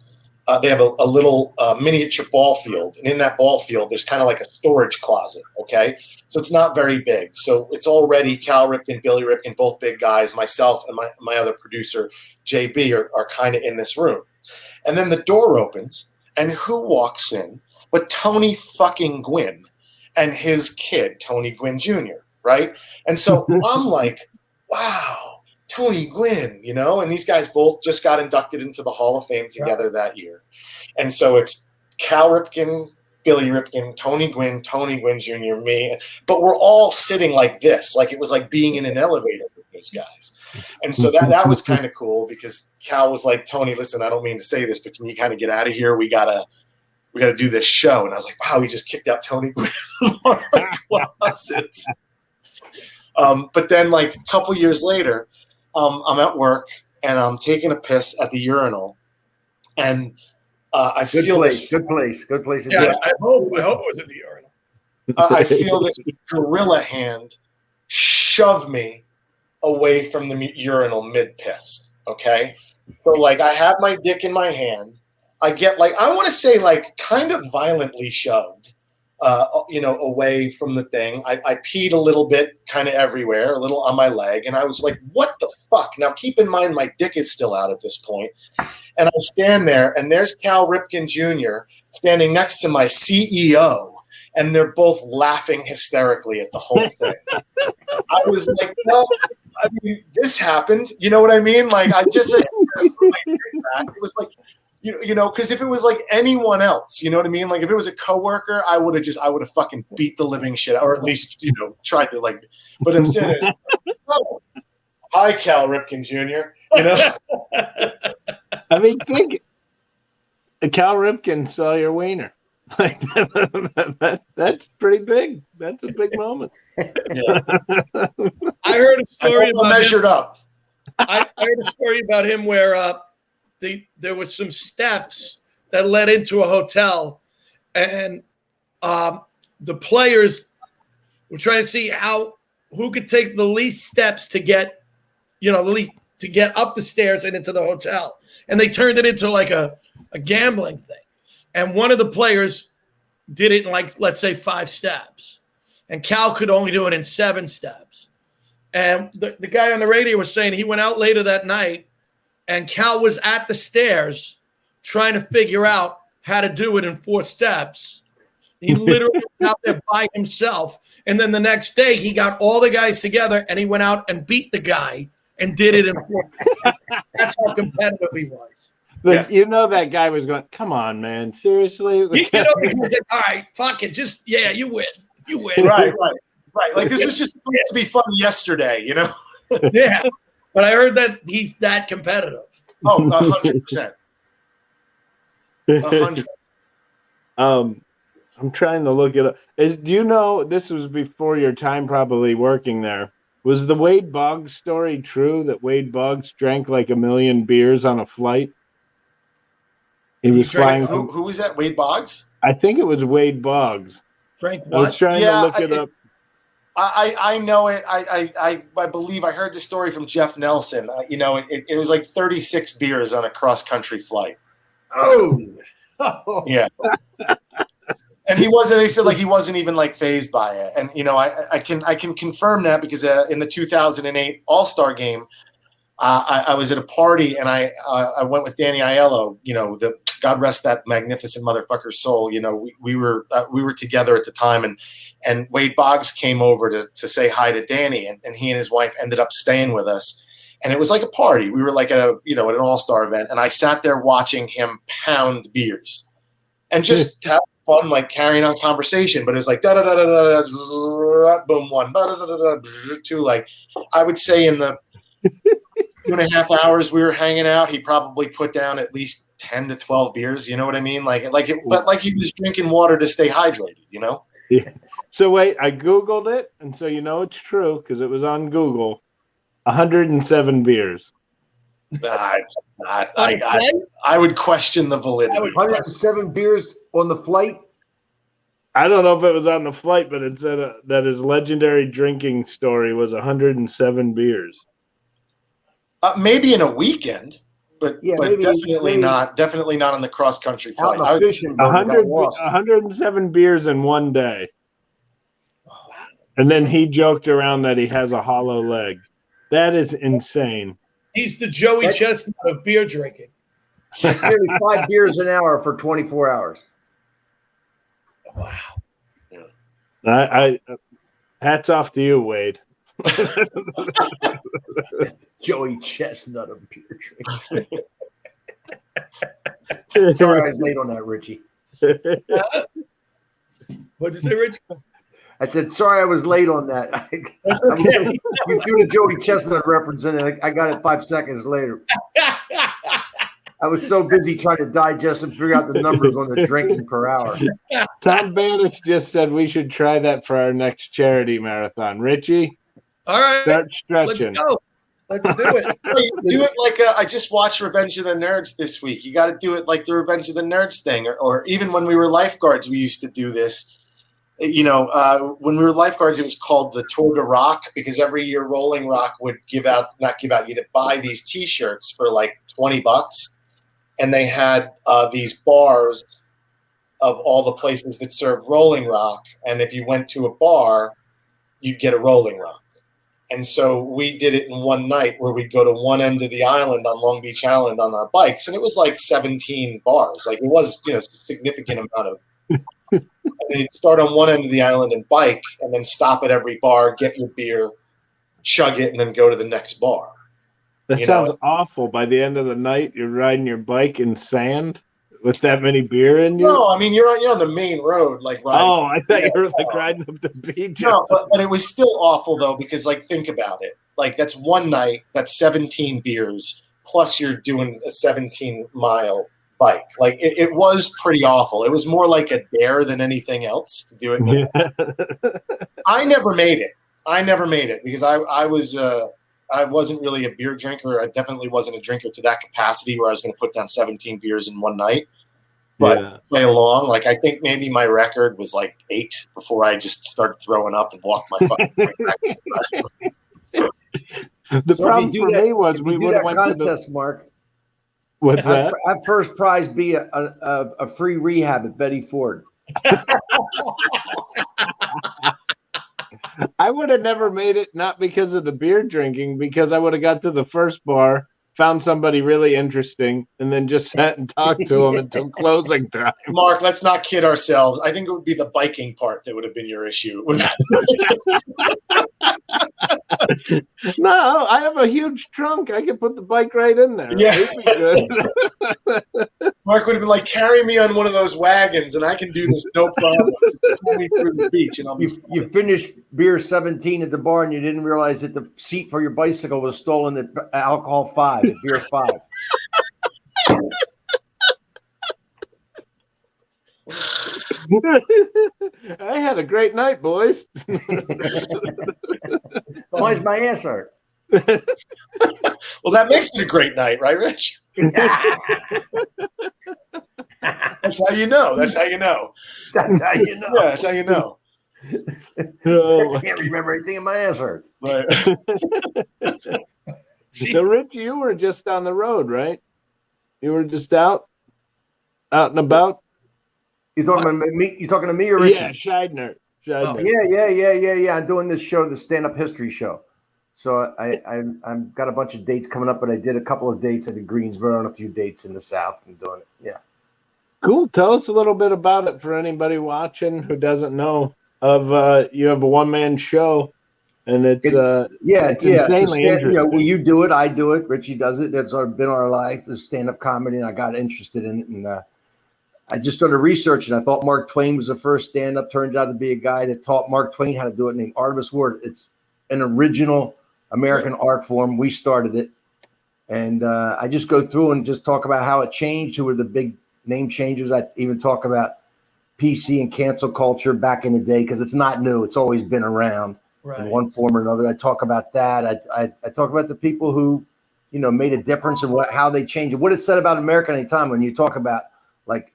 They have a little miniature ball field, and in that ball field, there's kind of like a storage closet. Okay, so it's not very big. So it's already Cal Ripken, Billy Ripken, both big guys. Myself and my other producer JB are kind of in this room, and then the door opens, and who walks in but Tony fucking Gwynn and his kid, Tony Gwynn Jr., right? And so I'm like, wow, Tony Gwynn, you know? And these guys both just got inducted into the Hall of Fame together that year. And so it's Cal Ripken, Billy Ripken, Tony Gwynn Jr., me. But we're all sitting like this. Like, it was like being in an elevator with those guys. And so that was kind of cool, because Cal was like, Tony, listen, I don't mean to say this, but can you kind of get out of here? We gotta do this show. And I was like, wow, we just kicked out Tony Gwynn from our closet. But then, like, a couple years later, I'm at work and I'm taking a piss at the urinal, and I feel good place. Yeah, I hope it was at the urinal. I feel this gorilla hand shove me away from the urinal mid-piss. Okay, so like I have my dick in my hand. I get, like, I want to say, like, kind of violently shoved, away from the thing. I peed a little bit kind of everywhere, a little on my leg. And I was like, what the fuck? Now, keep in mind, my dick is still out at this point. And I stand there, and there's Cal Ripken Jr. standing next to my CEO, and they're both laughing hysterically at the whole thing. I was like, well, I mean, this happened. You know what I mean? Like, I just it was like, because if it was like anyone else, you know what I mean? Like, if it was a coworker, I would have fucking beat the living shit out, or at least, tried to like. But instead, it's, oh, hi, Cal Ripken Jr. I mean, think Cal Ripken saw your wiener. Like that's pretty big. That's a big moment. Yeah. I heard a story about measured him. up. I heard a story about him where there was some steps that led into a hotel, and the players were trying to see who could take the least steps to get, to get up the stairs and into the hotel. And they turned it into like a gambling thing. And one of the players did it in like, let's say 5 steps. And Cal could only do it in 7 steps. And the guy on the radio was saying he went out later that night, and Cal was at the stairs trying to figure out how to do it in 4 steps. He literally was out there by himself. And then the next day he got all the guys together, and he went out and beat the guy and did it in 4 steps. That's how competitive he was. But that guy was going, come on, man, seriously? He was like, all right, fuck it, you win. You win. Right. Like, this was just supposed to be fun yesterday, Yeah, but I heard that he's that competitive. Oh, 100%. 100%. I'm trying to look it up. Do you know, this was before your time probably working there, was the Wade Boggs story true, that Wade Boggs drank like 1 million beers on a flight? He was flying. Who was that? Wade Boggs? I think it was Wade Boggs. Frank I was trying to look it up. I know it. I believe I heard the story from Jeff Nelson. It was like 36 beers on a cross country flight. Oh, yeah. And he wasn't. They said like he wasn't even like phased by it. And I can confirm that because in the 2008 All Star Game, I was at a party and I went with Danny Aiello. God rest that magnificent motherfucker's soul. We were together at the time, and Wade Boggs came over to say hi to Danny, and he and his wife ended up staying with us. And it was like a party. We were like at an All-Star event, and I sat there watching him pound beers and just have fun, like carrying on conversation. But it was like da da da da da, boom, 1, da da da da, 2. Like, I would say in the 2.5 hours we were hanging out, he probably put down at least 10 to 12 beers. You know what I mean? But like he was drinking water to stay hydrated. Yeah. So wait, I Googled it, and so it's true because it was on Google. 107 beers. I would question the validity. 107 beers on the flight? I don't know if it was on the flight, but it said that his legendary drinking story was 107 beers. Maybe in a weekend, but maybe definitely not on the cross country flight. 107 beers in one day. And then he joked around that he has a hollow leg. That is insane. He's the Joey Chestnut of beer drinking. That's nearly 5 beers an hour for 24 hours. Wow. I hats off to you, Wade. Joey Chestnut of beer drinking. Sorry, I was late on that, Richie. What'd you say, Rich? I said, sorry, I was late on that. You threw the Joey Chestnut reference in, and I got it 5 seconds later. I was so busy trying to digest and figure out the numbers on the drinking per hour. Tom Banish just said we should try that for our next charity marathon. Richie? All right. Start stretching. Let's go. Let's do it. Do it like I just watched Revenge of the Nerds this week. You got to do it like the Revenge of the Nerds thing. Or even when we were lifeguards, we used to do this. When we were lifeguards, it was called the Tour de Rock because every year Rolling Rock would you'd buy these T-shirts for like $20, and they had these bars of all the places that served Rolling Rock. And if you went to a bar, you'd get a Rolling Rock. And so we did it in one night where we'd go to one end of the island on Long Beach Island on our bikes. And it was like 17 bars. Like it was, a significant amount of. And you'd start on one end of the island and bike, and then stop at every bar, get your beer, chug it, and then go to the next bar. That sounds awful. By the end of the night, you're riding your bike in sand with that many beer in you. No, I mean you're on the main road, like riding. Oh, I thought you were like riding up the beach. No, but it was still awful though, because like think about it. Like that's one night, that's 17 beers, plus you're doing a 17-mile bike. Like it was pretty awful. It was more like a dare than anything else to do it. Yeah. I never made it because I wasn't really a beer drinker. I definitely wasn't a drinker to that capacity where I was going to put down 17 beers in one night. But play along. Like I think maybe my record was like 8 before I just started throwing up and walked my fucking way back. The problem for me was we would have went contest, to the Mark. What's that? Have first prize be a free rehab at Betty Ford. I would have never made it, not because of the beer drinking, because I would have got to the first bar, found somebody really interesting, and then just sat and talked to them until closing time. Mark, let's not kid ourselves. I think it would be the biking part that would have been your issue. No, I have a huge trunk. I could put the bike right in there. Yeah. Mark would have been like, carry me on one of those wagons, and I can do this no problem. Just pull me through the beach, and you finished beer 17 at the bar, and you didn't realize that the seat for your bicycle was stolen at alcohol 5, at beer 5. I had a great night, boys. Why's my ass hurt? Well, that makes it a great night, right, Rich? That's how you know. That's how you know. That's how you know. Yeah, that's how you know. I can't remember anything, and my ass hurts. Right. So, Rich, you were just on the road, right? You were just out and about. You talking about me? You talking to me or Richard? Yeah, Scheidner. Oh, yeah. I'm doing this show, the stand-up history show. So I've got a bunch of dates coming up, but I did a couple of dates. I did Greensboro and a few dates in the South and doing it. Yeah. Cool. Tell us a little bit about it for anybody watching who doesn't know. You have a one-man show, and it's insanely interesting. Well, you do it, I do it, Richie does it. That's been our life is stand-up comedy, and I got interested in it, and I just started researching. I thought Mark Twain was the first stand-up. Turns out to be a guy that taught Mark Twain how to do it, named Artemis Ward. It's an original American art form. We started it, and I just go through and just talk about how it changed. Who were the big name changers? I even talk about PC and cancel culture back in the day, because it's not new. It's always been around in one form or another. I talk about that. I talk about the people who, made a difference in how they changed it. What it said about America at any time. When you talk about like,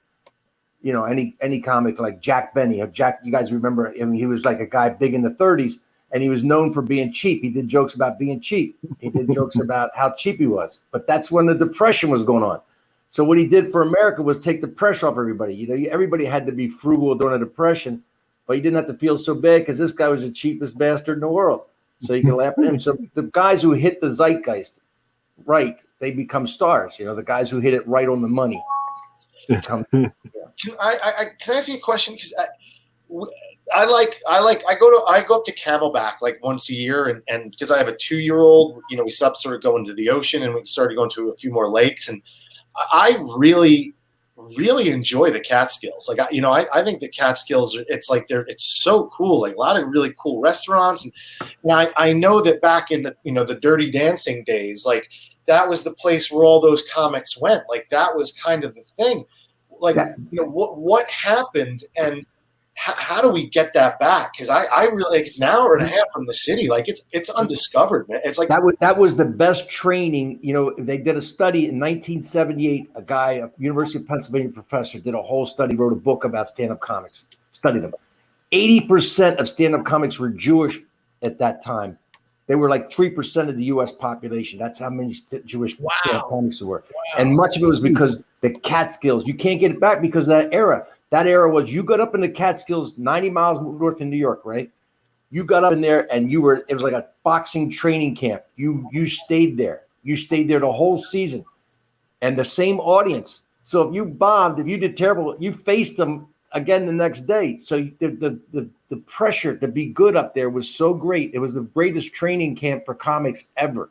any comic like Jack Benny. You guys remember him? He was like a guy big in the 30s, and he was known for being cheap. He did jokes about being cheap. He did jokes about how cheap he was. But that's when the Depression was going on. So what he did for America was take the pressure off everybody. Everybody had to be frugal during the Depression, but you didn't have to feel so bad because this guy was the cheapest bastard in the world. So you can laugh at him. So the guys who hit the zeitgeist right, they become stars. The guys who hit it right on the money. Can I ask you a question? Because I go up to Camelback like once a year, and because I have a 2-year-old, we stopped sort of going to the ocean, and we started going to a few more lakes, and I really, really enjoy the Catskills. Like I think the Catskills it's so cool. Like a lot of really cool restaurants, and I know that back in the the Dirty Dancing days, like that was the place where all those comics went. Like that was kind of the thing. Like what happened, and how do we get that back? Because I really it's an hour and a half from the city. Like it's undiscovered, man. It's like that was the best training. They did a study in 1978. A guy, a University of Pennsylvania professor, did a whole study, wrote a book about stand-up comics. Studied them. 80% of stand-up comics were Jewish at that time. They were like 3% of the U.S. population. That's how many Jewish stand-up comics there were. Wow. And much of it was because the Catskills. You can't get it back because of that era. That era was you got up in the Catskills, 90 miles north of New York, right? You got up in there and it was like a boxing training camp. You stayed there. You stayed there the whole season. And the same audience. So if you bombed, if you did terrible, you faced them again the next day. So the pressure to be good up there was so great. It was the greatest training camp for comics ever.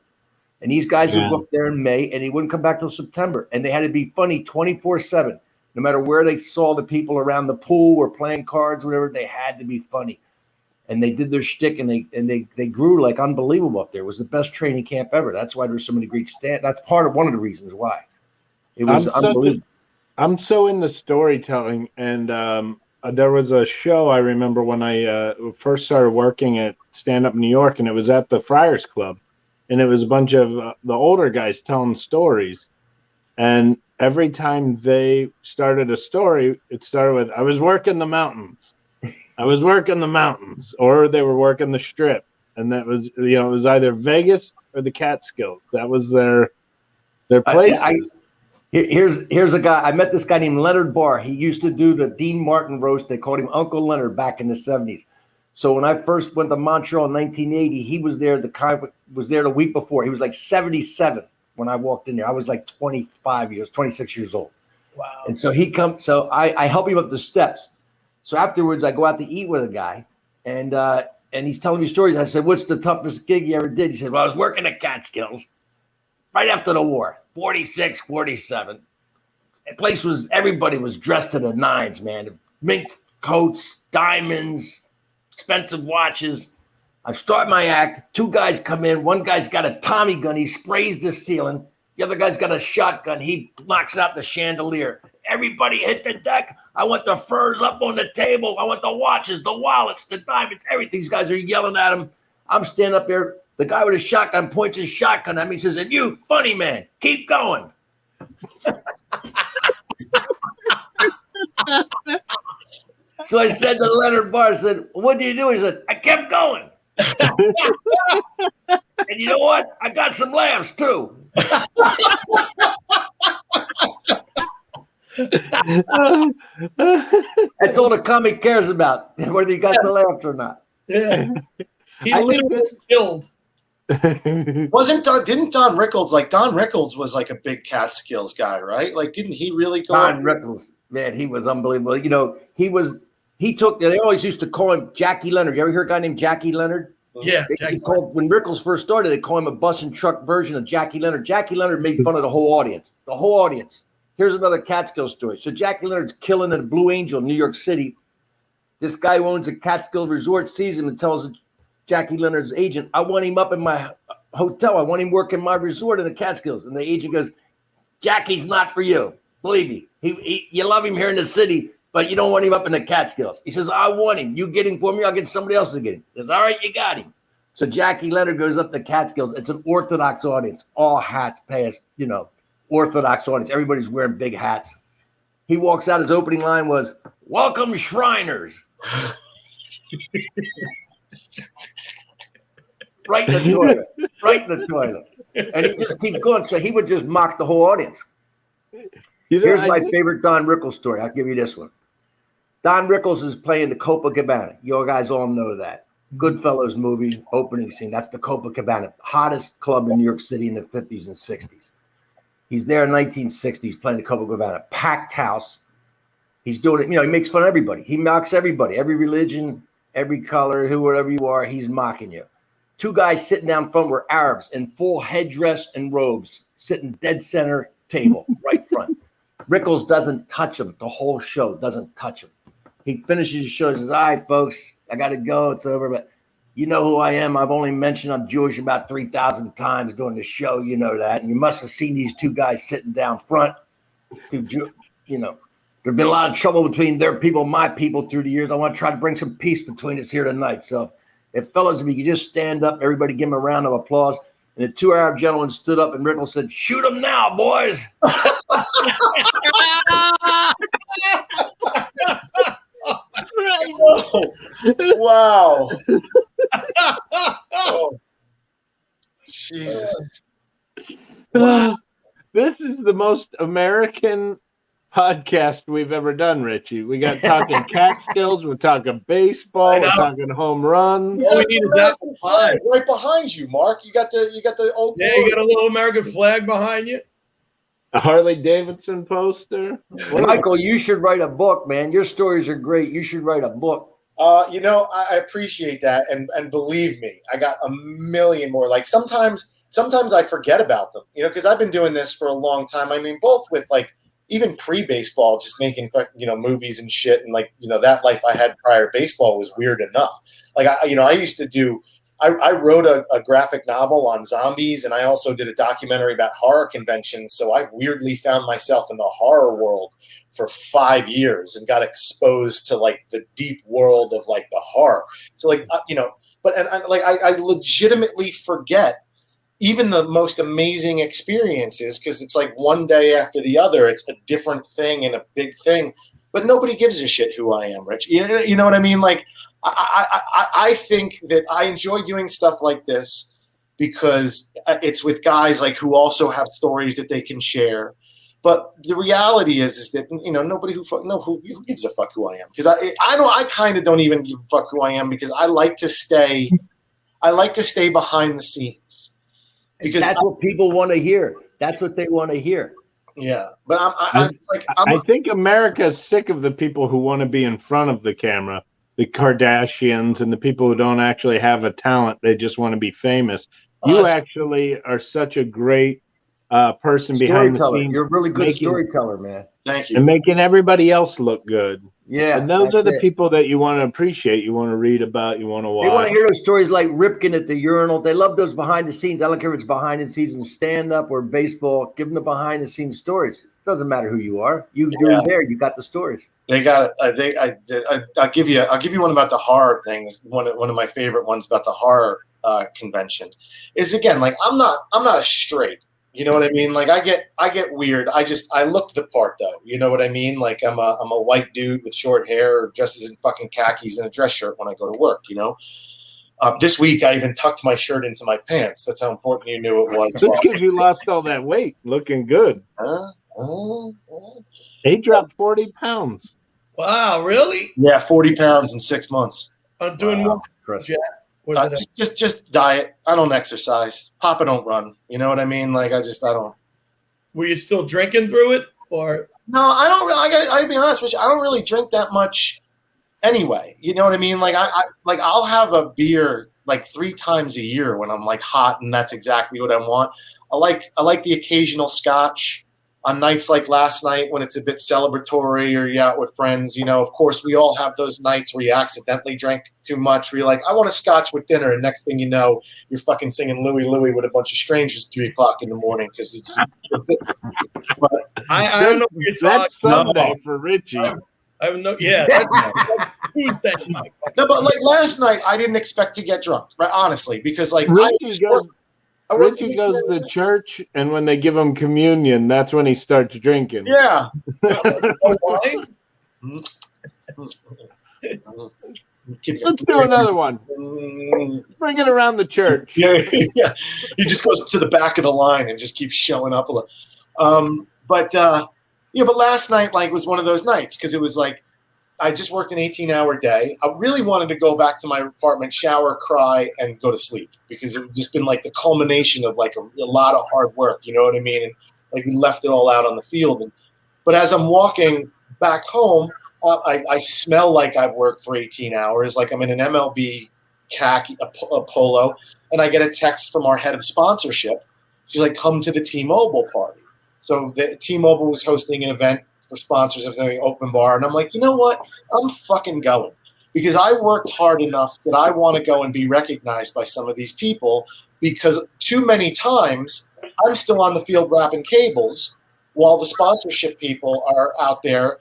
And these guys would go up there in May, and he wouldn't come back till September. And they had to be funny 24/7. No matter where they saw the people around the pool or playing cards, whatever, they had to be funny. And they did their shtick, and they grew like unbelievable up there. It was the best training camp ever. That's why there's so many great That's part of one of the reasons why. It was unbelievable. I'm so into storytelling, and there was a show I remember when I first started working at Stand Up New York, and it was at the Friars Club, and it was a bunch of the older guys telling stories, and every time they started a story, it started with, I was working the mountains. I was working the mountains, or they were working the Strip. And that was, it was either Vegas or the Catskills. That was their places. Here's a guy. I met this guy named Leonard Barr. He used to do the Dean Martin roast. They called him Uncle Leonard back in the 70s. So when I first went to Montreal in 1980, he was there. The week before. He was like 77 when I walked in there. I was like 26 years old. Wow. And so he comes. So I help him up the steps. So afterwards, I go out to eat with a guy, and he's telling me stories. I said, "What's the toughest gig you ever did?" He said, "Well, I was working at Catskills right after the war, 46, 47. The place was, everybody was dressed to the nines, man. Mink coats, diamonds, expensive watches. I start my act. Two guys come in. One guy's got a Tommy gun. He sprays the ceiling. The other guy's got a shotgun. He knocks out the chandelier. Everybody hit the deck. I want the furs up on the table. I want the watches, the wallets, the diamonds, everything." These guys are yelling at him. I'm standing up there. The guy with his shotgun points his shotgun at me and says, "And you, funny man, keep going." So I said to Leonard Barr, I said, "What do you do?" He said, "I kept going." And you know what? I got some laughs too. That's all the comic cares about, whether you got the laughs or not. Yeah. He literally was killed. Didn't Don Rickles, Don Rickles was like a big Catskills guy, right? Like, didn't he really go? Don Rickles, man, he was unbelievable. They always used to call him Jackie Leonard. You ever hear a guy named Jackie Leonard? Yeah. When Rickles first started, they called him a bus and truck version of Jackie Leonard. Jackie Leonard made fun of the whole audience. The whole audience. Here's another Catskill story. So Jackie Leonard's killing at Blue Angel in New York City. This guy who owns a Catskill resort sees him and tells Jackie Leonard's agent, "I want him up in my hotel. I want him working my resort in the Catskills." And the agent goes, "Jackie's not for you. Believe me. You love him here in the city, but you don't want him up in the Catskills." He says, "I want him. You get him for me. I'll get somebody else to get him." He says, "All right, you got him." So Jackie Leonard goes up to Catskills. It's an Orthodox audience. All hats past, Orthodox audience. Everybody's wearing big hats. He walks out. His opening line was, "Welcome, Shriners." Right in the toilet. And he just keeps going. So he would just mock the whole audience. Here's my favorite Don Rickles story. I'll give you this one. Don Rickles is playing the Copacabana. You guys all know that. Goodfellas movie, opening scene. That's the Copacabana, hottest club in New York City in the 50s and 60s. He's there in 1960s playing the Copacabana, packed house. He's doing it, he makes fun of everybody. He mocks everybody, every religion, every color, whoever you are, he's mocking you. Two guys sitting down front were Arabs in full headdress and robes, sitting dead center table, right front. Rickles doesn't touch him. The whole show doesn't touch him. He finishes his show and says, "All right, folks, I got to go. It's over. But you know who I am. I've only mentioned I'm Jewish about 3,000 times during the show. You know that. And you must have seen these two guys sitting down front. There's been a lot of trouble between their people and my people through the years. I want to try to bring some peace between us here tonight. So if fellas, if you could just stand up, everybody give him a round of applause." And the two Arab gentlemen stood up, and Rickles said, "Shoot them now, boys." Wow. Oh, Jesus. Wow. This is the most American podcast we've ever done, Richie. We got talking Catskills, we're talking baseball, we're talking home runs. All we need is that flag right behind you, Mark. You got the old. Yeah, you got a little American flag behind you. A Harley Davidson poster. Michael, you should write a book, man. Your stories are great. You should write a book. I appreciate that, and believe me, I got a million more. Like sometimes I forget about them, because I've been doing this for a long time. I mean, both with like even pre-baseball, just making movies and shit, and that life I had prior to baseball was weird enough. Like I used to do. I wrote a graphic novel on zombies, and I also did a documentary about horror conventions. So I weirdly found myself in the horror world for 5 years and got exposed to like the deep world of like the horror. So I legitimately forget even the most amazing experiences, because it's like one day after the other, it's a different thing and a big thing, but nobody gives a shit who I am, Rich. You know what I mean? Like, I think that I enjoy doing stuff like this because it's with guys like who also have stories that they can share. But the reality is that nobody who gives a fuck who I am, because I kind of don't even give a fuck who I am, because I like to stay behind the scenes, because that's what people want to hear. That's what they want to hear. Yeah, but I think America's sick of the people who want to be in front of the camera. The Kardashians and the people who don't actually have a talent, they just want to be famous. You actually are such a great person behind the scenes. You're a really good storyteller, man. Thank you. And making everybody else look good. Yeah. And those are the people that you want to appreciate, you want to read about, you want to watch. They want to hear those stories like Ripken at the urinal. They love those behind the scenes. I don't care if it's behind the scenes in stand-up or baseball. Give them the behind the scenes stories. It doesn't matter who you are. You do there. You got the stories. They got it. I'll give you one about the horror things. One of my favorite ones about the horror convention is, again, like I'm not a straight. You know what I mean? Like I get weird. I look the part though. You know what I mean? Like I'm a white dude with short hair, dresses in fucking khakis and a dress shirt when I go to work. This week I even tucked my shirt into my pants. That's how important you knew it was. That's because you lost all that weight, looking good. He dropped 40 pounds. Wow, really? Yeah, 40 pounds in 6 months. I'm doing what? Just diet. I don't exercise. Papa don't run. You know what I mean? Like I don't. Were you still drinking through it, or? No, I don't. I'll be honest with you. I don't really drink that much, anyway. You know what I mean? Like I'll have a beer like 3 times a year when I'm like hot, and that's exactly what I want. I like the occasional scotch on nights like last night when it's a bit celebratory or you're out with friends. Of course, we all have those nights where you accidentally drank too much, where you're like, I want a scotch with dinner. And next thing you know, you're fucking singing Louie Louie with a bunch of strangers at 3 o'clock in the morning because it's. But I don't know what you're talking. That's Sunday for Richie. I have no. Yeah, that's Tuesday. No, but like last night, I didn't expect to get drunk, right? Honestly, because like Richie goes to church, and when they give him communion, that's when he starts drinking. Yeah. Let's do another one. Bring it around the church. Yeah. He just goes to the back of the line and just keeps showing up. But last night was one of those nights because it was like I just worked an 18-hour day. I really wanted to go back to my apartment, shower, cry, and go to sleep because it had just been like the culmination of like a lot of hard work. You know what I mean? And like we left it all out on the field. But as I'm walking back home, I smell like I've worked for 18 hours. Like I'm in an MLB khaki, a polo, and I get a text from our head of sponsorship. She's like, come to the T-Mobile party. So the T-Mobile was hosting an event for sponsors of the open bar. And I'm like, you know what? I'm fucking going because I worked hard enough that I want to go and be recognized by some of these people because too many times I'm still on the field wrapping cables while the sponsorship people are out there,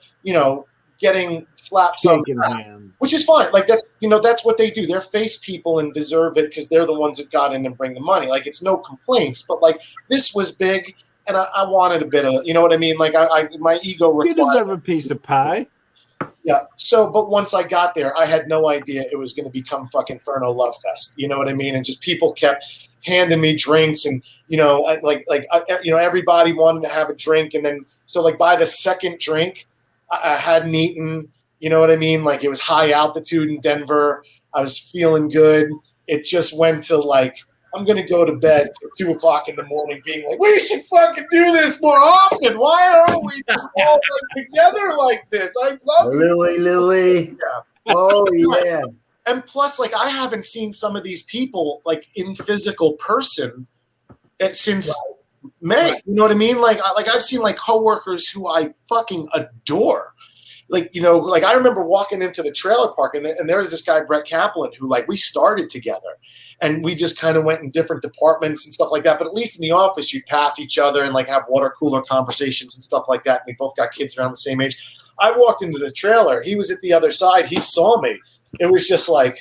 getting slaps on the back, which is fine. Like that's what they do. They're face people and deserve it because they're the ones that got in and bring the money. Like it's no complaints, but like this was big. And I wanted a bit of, you know what I mean? Like my ego required. You deserve a piece of pie. Yeah. So, but once I got there, I had no idea it was going to become fucking Ferno Love Fest. You know what I mean? And just people kept handing me drinks, and everybody wanted to have a drink, and then so like by the second drink, I hadn't eaten. You know what I mean? Like it was high altitude in Denver. I was feeling good. It just went to like, I'm going to go to bed at 2 o'clock in the morning being like, we should fucking do this more often. Why aren't we just all like together like this? I love Louie. Yeah. Oh, yeah. And plus, like, I haven't seen some of these people like in physical person since May. You know what I mean? Like I've seen like coworkers who I fucking adore. Like, you know, like I remember walking into the trailer park and there was this guy, Brett Kaplan, who like we started together and we just kind of went in different departments and stuff like that. But at least in the office, you'd pass each other and like have water cooler conversations and stuff like that. And we both got kids around the same age. I walked into the trailer. He was at the other side. He saw me. It was just like,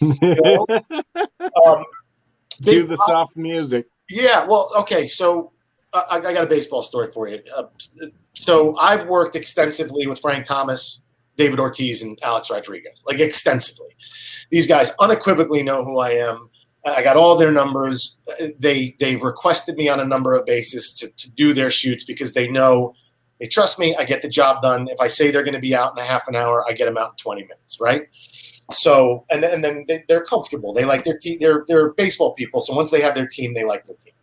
you know, do the soft music. Yeah. Well, okay. So I got a baseball story for you. So I've worked extensively with Frank Thomas, David Ortiz, and Alex Rodriguez, like extensively. These guys unequivocally know who I am. I got all their numbers. They requested me on a number of bases to do their shoots because they know, they trust me. I get the job done. If I say they're going to be out in a half an hour, I get them out in 20 minutes, right? So, and then they're comfortable. They like their team. They're baseball people. So once they have their team, they like their team.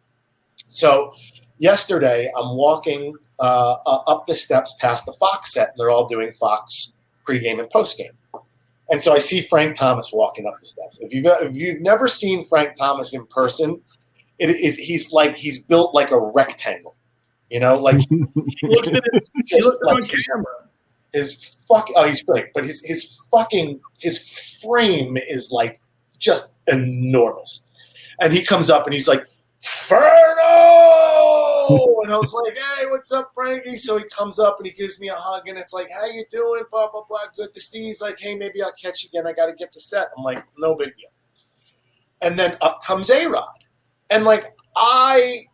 So yesterday, I'm walking up the steps past the Fox set, and they're all doing Fox pregame and postgame. And so I see Frank Thomas walking up the steps. If you've never seen Frank Thomas in person, he's built like a rectangle. You know, like he looks at it, he looks on camera. He's great, but his frame is like just enormous. And he comes up and he's like, Ferno! And I was like, hey, what's up, Frankie? So he comes up and he gives me a hug, and it's like, how you doing? Blah, blah, blah. Good to see you. He's like, hey, maybe I'll catch you again. I got to get to set. I'm like, no big deal. And then up comes A-Rod. And, like, I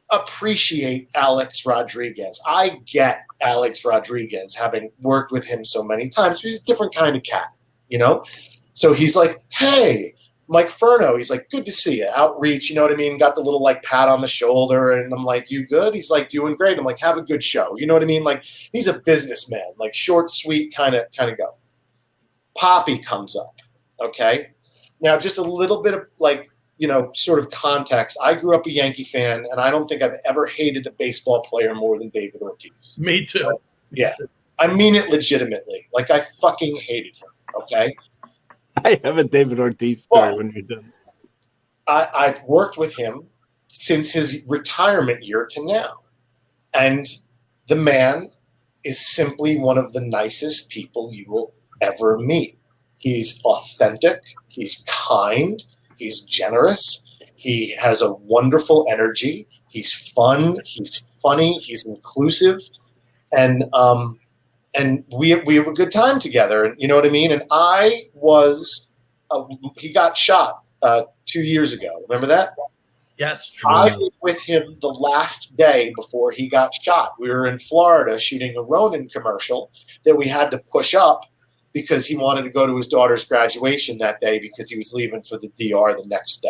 appreciate Alex Rodriguez. I get Alex Rodriguez, having worked with him so many times. He's a different kind of cat, you know? So he's like, hey, Mike Furno. He's like, good to see you. Outreach, you know what I mean? Got the little like pat on the shoulder, and I'm like, you good? He's like, doing great. I'm like, have a good show. You know what I mean? Like, he's a businessman, like short, sweet, kind of go. Poppy comes up. Okay. Now, just a little bit of like, you know, sort of context. I grew up a Yankee fan, and I don't think I've ever hated a baseball player more than David Ortiz. Me too. So, yeah. I mean it legitimately. Like, I fucking hated him. Okay. I have a David Ortiz story when you're done. I've worked with him since his retirement year to now. And the man is simply one of the nicest people you will ever meet. He's authentic. He's kind. He's generous. He has a wonderful energy. He's fun. He's funny. He's inclusive. And we have a good time together. And you know what I mean? And I was he got shot 2 years ago. Remember that? Yes. I was with him the last day before he got shot. We were in Florida shooting a Ronin commercial that we had to push up because he wanted to go to his daughter's graduation that day because he was leaving for the DR the next day.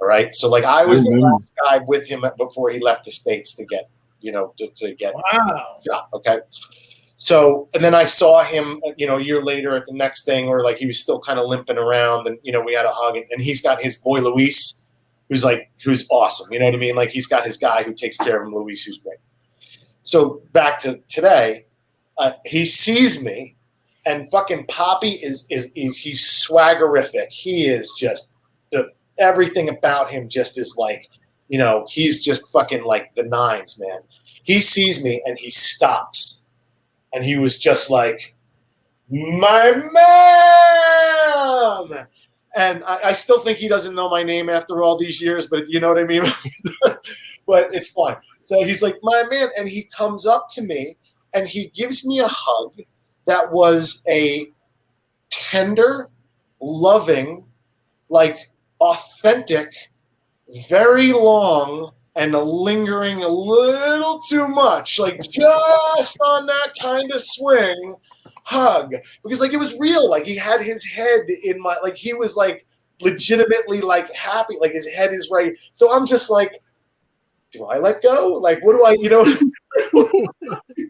All right. So like I was the last guy with him before he left the States to get, you know, to get shot. Okay. So, and then I saw him, you know, a year later at the next thing where like he was still kind of limping around, and, you know, we had a hug, and he's got his boy Luis, who's awesome. You know what I mean? Like he's got his guy who takes care of him, Luis, who's great. So back to today, he sees me, and fucking Poppy is he's swaggerific. He is just everything about him just is like, you know, he's just fucking like the nines, man. He sees me and he stops. And he was just like, my man. And I still think he doesn't know my name after all these years, but you know what I mean? But it's fine. So he's like, my man. And he comes up to me and he gives me a hug that was a tender, loving, like authentic, very long, and lingering a little too much, like just on that kind of swing hug. Because like it was real. Like he had his head in my, like he was like legitimately like happy, like his head is right. So I'm just like, do I let go? Like, what do I, do?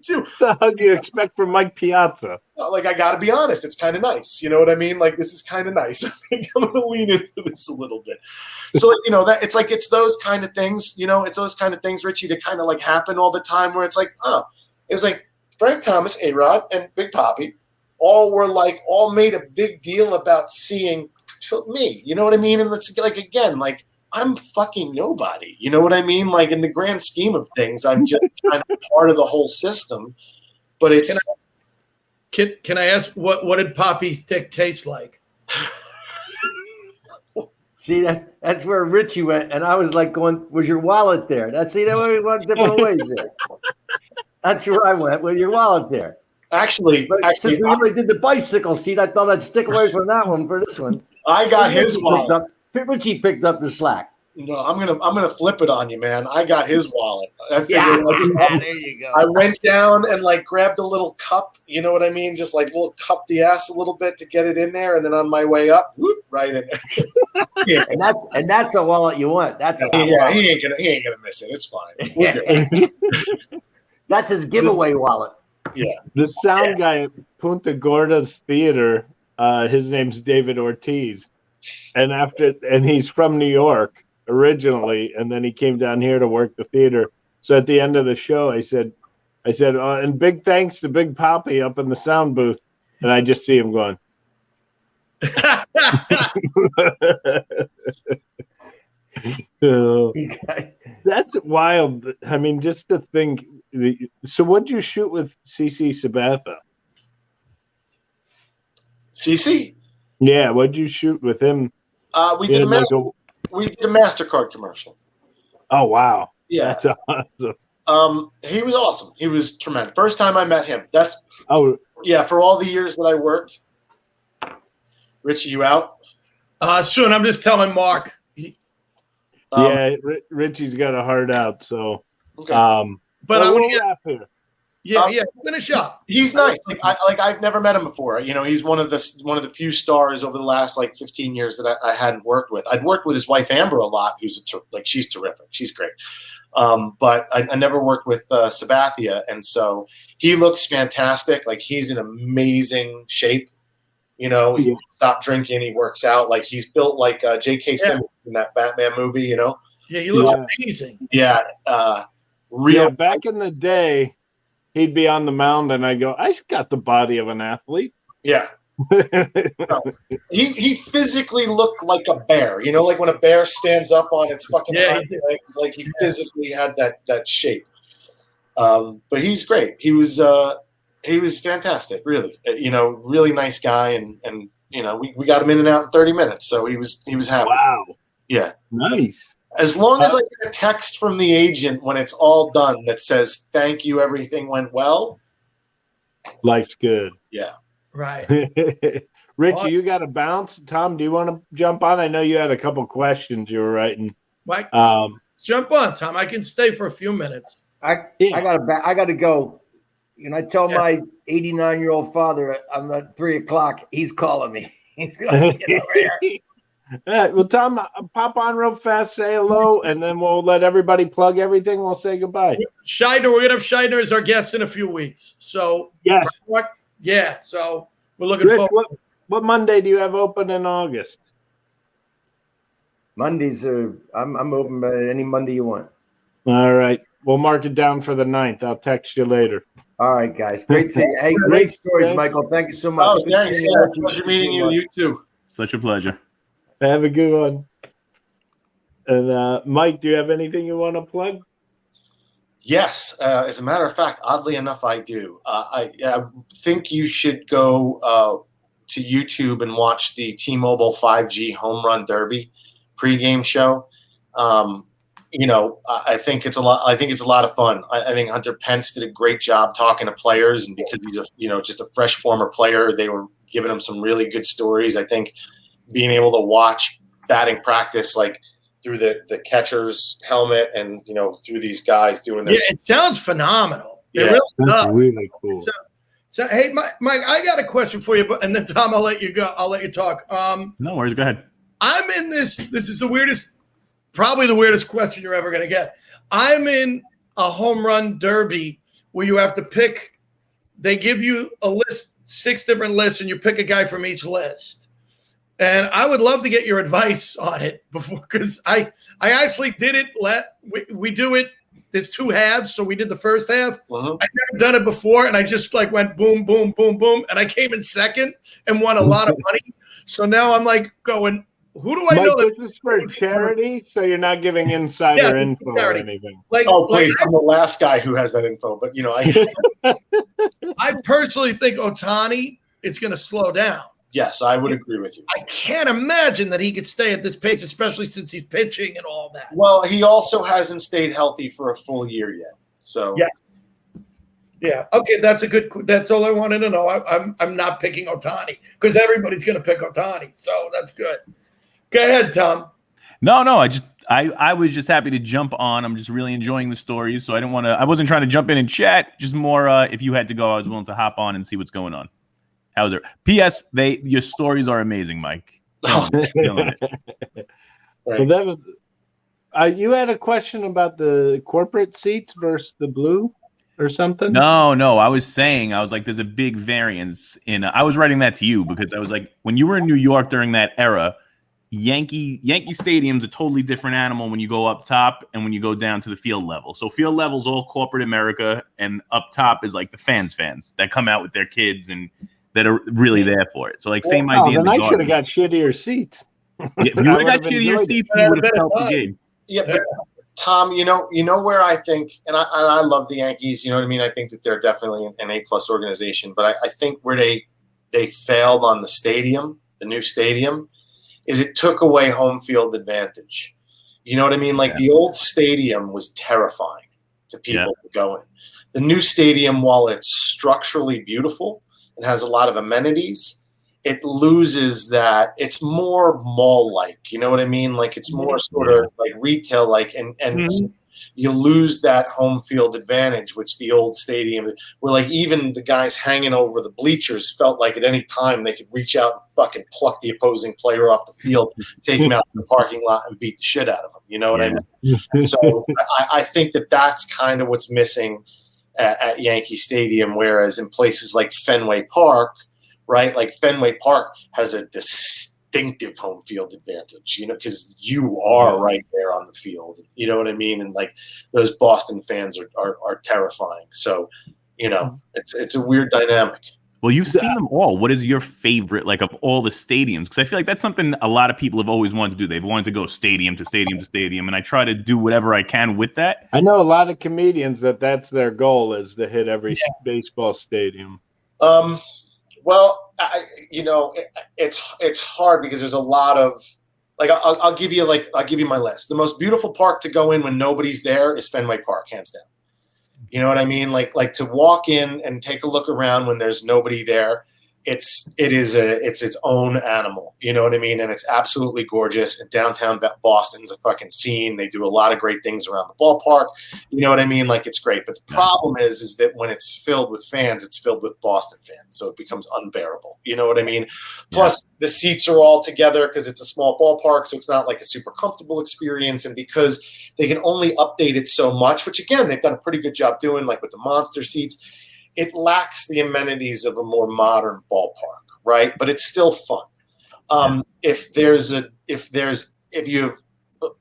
The hug you expect from Mike Piazza. Like, I got to be honest, it's kind of nice. You know what I mean? Like, this is kind of nice. I think I'm going to lean into this a little bit. So, like, that it's those kind of things, it's those kind of things, Richie, that kind of like happen all the time where it's like, it was like Frank Thomas, A-Rod, and Big Papi all made a big deal about seeing me. You know what I mean? And it's like, again, like, I'm fucking nobody. You know what I mean? Like, in the grand scheme of things, I'm just kind of part of the whole system. But it's. Can I ask what did Poppy's dick taste like? See, that's where Richie went, and I was like going, "Was your wallet there?" We went different ways there. That's where I went. Was your wallet there? Actually, since we really did the bicycle seat, I thought I'd stick away from that one for this one. I got his wallet. Richie picked up the slack. No, I'm gonna flip it on you, man. I got his wallet. There you go. I went down and like grabbed a little cup. You know what I mean? Just like little cup the ass a little bit to get it in there, and then on my way up, whoop, right in there. Yeah. And that's a wallet you want. That's wallet. He ain't gonna miss it. It's fine. That's his giveaway wallet. Yeah. The sound guy at Punta Gorda's theater, his name's David Ortiz. And he's from New York originally, and then he came down here to work the theater. So at the end of the show, I said, and big thanks to Big Papi up in the sound booth. And I just see him going. That's wild. I mean, just to think. So what'd you shoot with CC Sabatha? CC? Yeah, what'd you shoot with him? We did a MasterCard commercial. Oh wow! Yeah, that's awesome. He was awesome. He was tremendous. First time I met him. Yeah. For all the years that I worked. Richie, you out? Soon. I'm just telling Mark. Richie's got a heart out. So, okay. But I we'll wrap here. Yeah, finish up. He's nice. I've never met him before. He's one of the few stars over the last 15 years that I hadn't worked with. I'd worked with his wife Amber a lot, who's she's terrific. She's great. But I never worked with Sabathia, and so he looks fantastic. Like, he's in amazing shape. He stopped drinking. He works out. Like, he's built like J.K. Simmons in that Batman movie. Yeah, he looks amazing. Yeah, back in the day, he'd be on the mound, and I go, I got the body of an athlete. Yeah. No, he physically looked like a bear. Like when a bear stands up on its fucking hind legs, like he physically had that shape. But he's great. He was fantastic, really. Really nice guy, and we got him in and out in 30 minutes, so he was happy. Wow. Yeah. Nice. As long as I get a text from the agent when it's all done that says, thank you, everything went well. Life's good. Yeah. Right. Rich, you got to bounce. Tom, do you want to jump on? I know you had a couple questions you were writing. Mike, jump on, Tom. I can stay for a few minutes. I got to go. I tell my 89-year-old father I'm at 3:00. He's calling me. He's going to get over here. All right, well, Tom, pop on real fast, say hello, and then we'll let everybody plug everything. We'll say goodbye. Scheidner, we're going to have Scheidner as our guest in a few weeks. So, yes. Yeah, so we're looking forward. What Monday do you have open in August? Mondays I'm open by any Monday you want. All right. We'll mark it down for the 9th. I'll text you later. All right, guys. Great seeing you. Hey, great stories, Michael. Thank you so much. Oh, thanks. Pleasure meeting you. You too. Such a pleasure. Have a good one. And Mike, do you have anything you want to plug? Yes. As a matter of fact, oddly enough, I do. I think you should go to YouTube and watch the T-Mobile 5G Home Run Derby pregame show. I think it's a lot. I think it's a lot of fun. I think Hunter Pence did a great job talking to players, and because he's just a fresh former player, they were giving him some really good stories. I think being able to watch batting practice through the catcher's helmet and through these guys doing their it sounds phenomenal. Yeah, that's really cool. So hey, Mike, I got a question for you, and then Tom, I'll let you go. I'll let you talk. No worries. Go ahead. I'm in this. This is the weirdest, probably the weirdest question you're ever going to get. I'm in a home run derby where you have to pick. They give you a list, 6 different lists, and you pick a guy from each list. And I would love to get your advice on it before, because I actually did it. We do it. There's 2 halves, so we did the first half. Uh-huh. I've never done it before, and I just like went boom, boom, boom, boom, and I came in second and won a lot of money. So now I'm like going, who do I Mike, know? This is for charity, so you're not giving insider info or anything. Please, I'm the last guy who has that info, but I personally think Ohtani is going to slow down. Yes, I would agree with you. I can't imagine that he could stay at this pace, especially since he's pitching and all that. Well, he also hasn't stayed healthy for a full year yet. So yeah. Okay, that's all I wanted to know. I'm not picking Ohtani because everybody's going to pick Ohtani, so that's good. Go ahead, Tom. No, I was just happy to jump on. I'm just really enjoying the story, so I wasn't trying to jump in and chat. Just more, if you had to go, I was willing to hop on and see what's going on. How's it? P.S. Your stories are amazing, Mike. Killing it. So that was. You had a question about the corporate seats versus the blue, or something? No. I was like, there's a big variance in. I was writing that to you because I was like, when you were in New York during that era, Yankee Stadium's a totally different animal when you go up top and when you go down to the field level. So field level's all corporate America, and up top is like the fans that come out with their kids and that are really there for it. So like same idea. Then I should have got shittier seats. Yeah, if you would have got shittier seats, you would have helped the game. Yeah, but Tom, you know where I think, and I love the Yankees. You know what I mean? I think that they're definitely an A+ organization. But I think where they failed on the new stadium, is it took away home field advantage. You know what I mean? Like the old stadium was terrifying to people to go in. The new stadium, while it's structurally beautiful and has a lot of amenities, it loses that. It's more mall-like. You know what I mean? Like it's more sort of like retail-like, and you lose that home field advantage, which the old stadium, where like even the guys hanging over the bleachers felt like at any time they could reach out and fucking pluck the opposing player off the field, take him out to the parking lot and beat the shit out of him. You know what I mean? So I think that's kind of what's missing at Yankee Stadium, whereas in places like Fenway Park, right? Like Fenway Park has a distinctive home field advantage, you know, because you are right there on the field. You know what I mean? And like those Boston fans are terrifying. So, you know, it's a weird dynamic. Well, you've seen them all. What is your favorite, like, of all the stadiums? Because I feel like that's something a lot of people have always wanted to do. They've wanted to go stadium to stadium to stadium, and I try to do whatever I can with that. I know a lot of comedians that's their goal, is to hit every baseball stadium. Well, it's hard because there's a lot of, like, I'll give you my list. The most beautiful park to go in when nobody's there is Fenway Park, hands down. You know what I mean? Like to walk in and take a look around when there's nobody there. It's its own animal. You know what I mean? And it's absolutely gorgeous. And downtown Boston's a fucking scene. They do a lot of great things around the ballpark. You know what I mean? Like it's great. But the problem is that when it's filled with fans, it's filled with Boston fans. So it becomes unbearable. You know what I mean? Plus the seats are all together because it's a small ballpark. So it's not like a super comfortable experience. And because they can only update it so much, which again, they've done a pretty good job doing, like with the monster seats, it lacks the amenities of a more modern ballpark, right? But it's still fun. If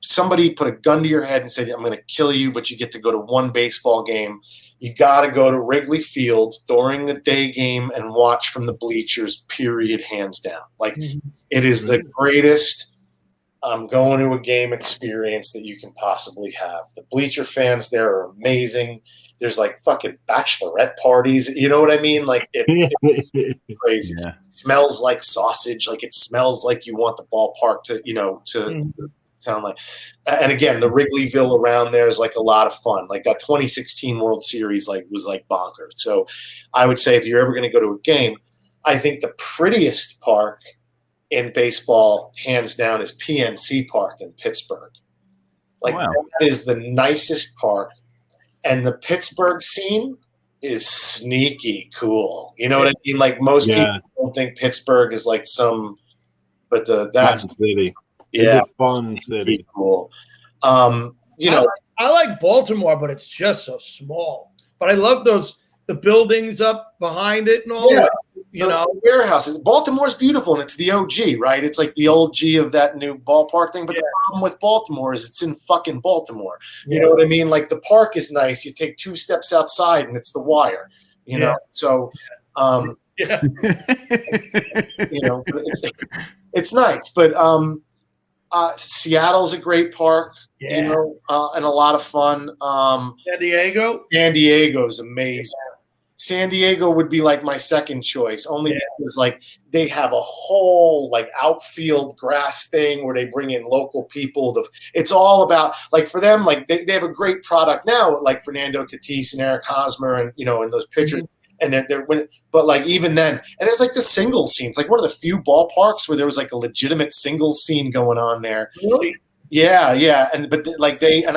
somebody put a gun to your head and said, I'm going to kill you, but you get to go to one baseball game, you got to go to Wrigley Field during the day game and watch from the bleachers, period, hands down. Like it is the greatest going to a game experience that you can possibly have. The bleacher fans there are amazing. There's like fucking bachelorette parties. You know what I mean? Like it's crazy. Yeah. It smells like sausage. Like it smells like you want the ballpark to sound like. And again, the Wrigleyville around there is like a lot of fun. Like that 2016 World Series was like bonkers. So I would say if you're ever going to go to a game, I think the prettiest park in baseball, hands down, is PNC Park in Pittsburgh. Like that is the nicest park. And the Pittsburgh scene is sneaky cool. You know what I mean? Like most people don't think Pittsburgh is like some, but that's city. Yeah, it's a fun city. Cool. You know, I like Baltimore, but it's just so small. But I love the buildings up behind it and all. Yeah. You know, warehouses. Baltimore's beautiful, and it's the OG, right? It's like the old G of that new ballpark thing. But the problem with Baltimore is it's in fucking Baltimore. You know what I mean? Like the park is nice. You take 2 steps outside, and it's the Wire. You know, so you know, it's nice. But Seattle's a great park. You know, and a lot of fun. San Diego. San Diego's amazing. San Diego would be like my second choice, only because like they have a whole like outfield grass thing where they bring in local people. It's all about like for them, like they have a great product now, like Fernando Tatis and Eric Hosmer and you know and those pitchers. And but like even then, and it's like the singles scene. It's like one of the few ballparks where there was like a legitimate singles scene going on there. Really? Yeah, but like and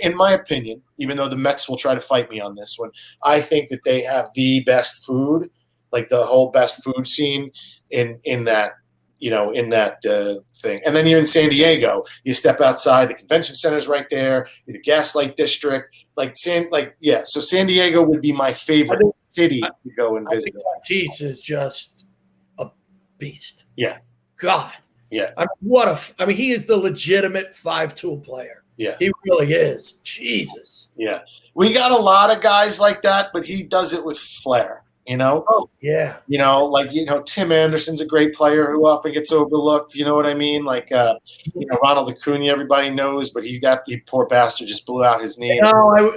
in my opinion, even though the Mets will try to fight me on this one, I think that they have the best food, like the whole best food scene in that, you know, in that thing. And then you're in San Diego, you step outside, the convention center's right there, the Gaslight District, so San Diego would be my favorite city to go and visit. Tatis is just a beast. Yeah. God. Yeah. I mean, he is the legitimate 5-tool player. Yeah. He really is. Jesus. Yeah. We got a lot of guys like that, but he does it with flair, you know? Oh, yeah. You know, like, you know, Tim Anderson's a great player who often gets overlooked. You know what I mean? Like, you know, Ronald Acuna, everybody knows, but he poor bastard just blew out his knee. No,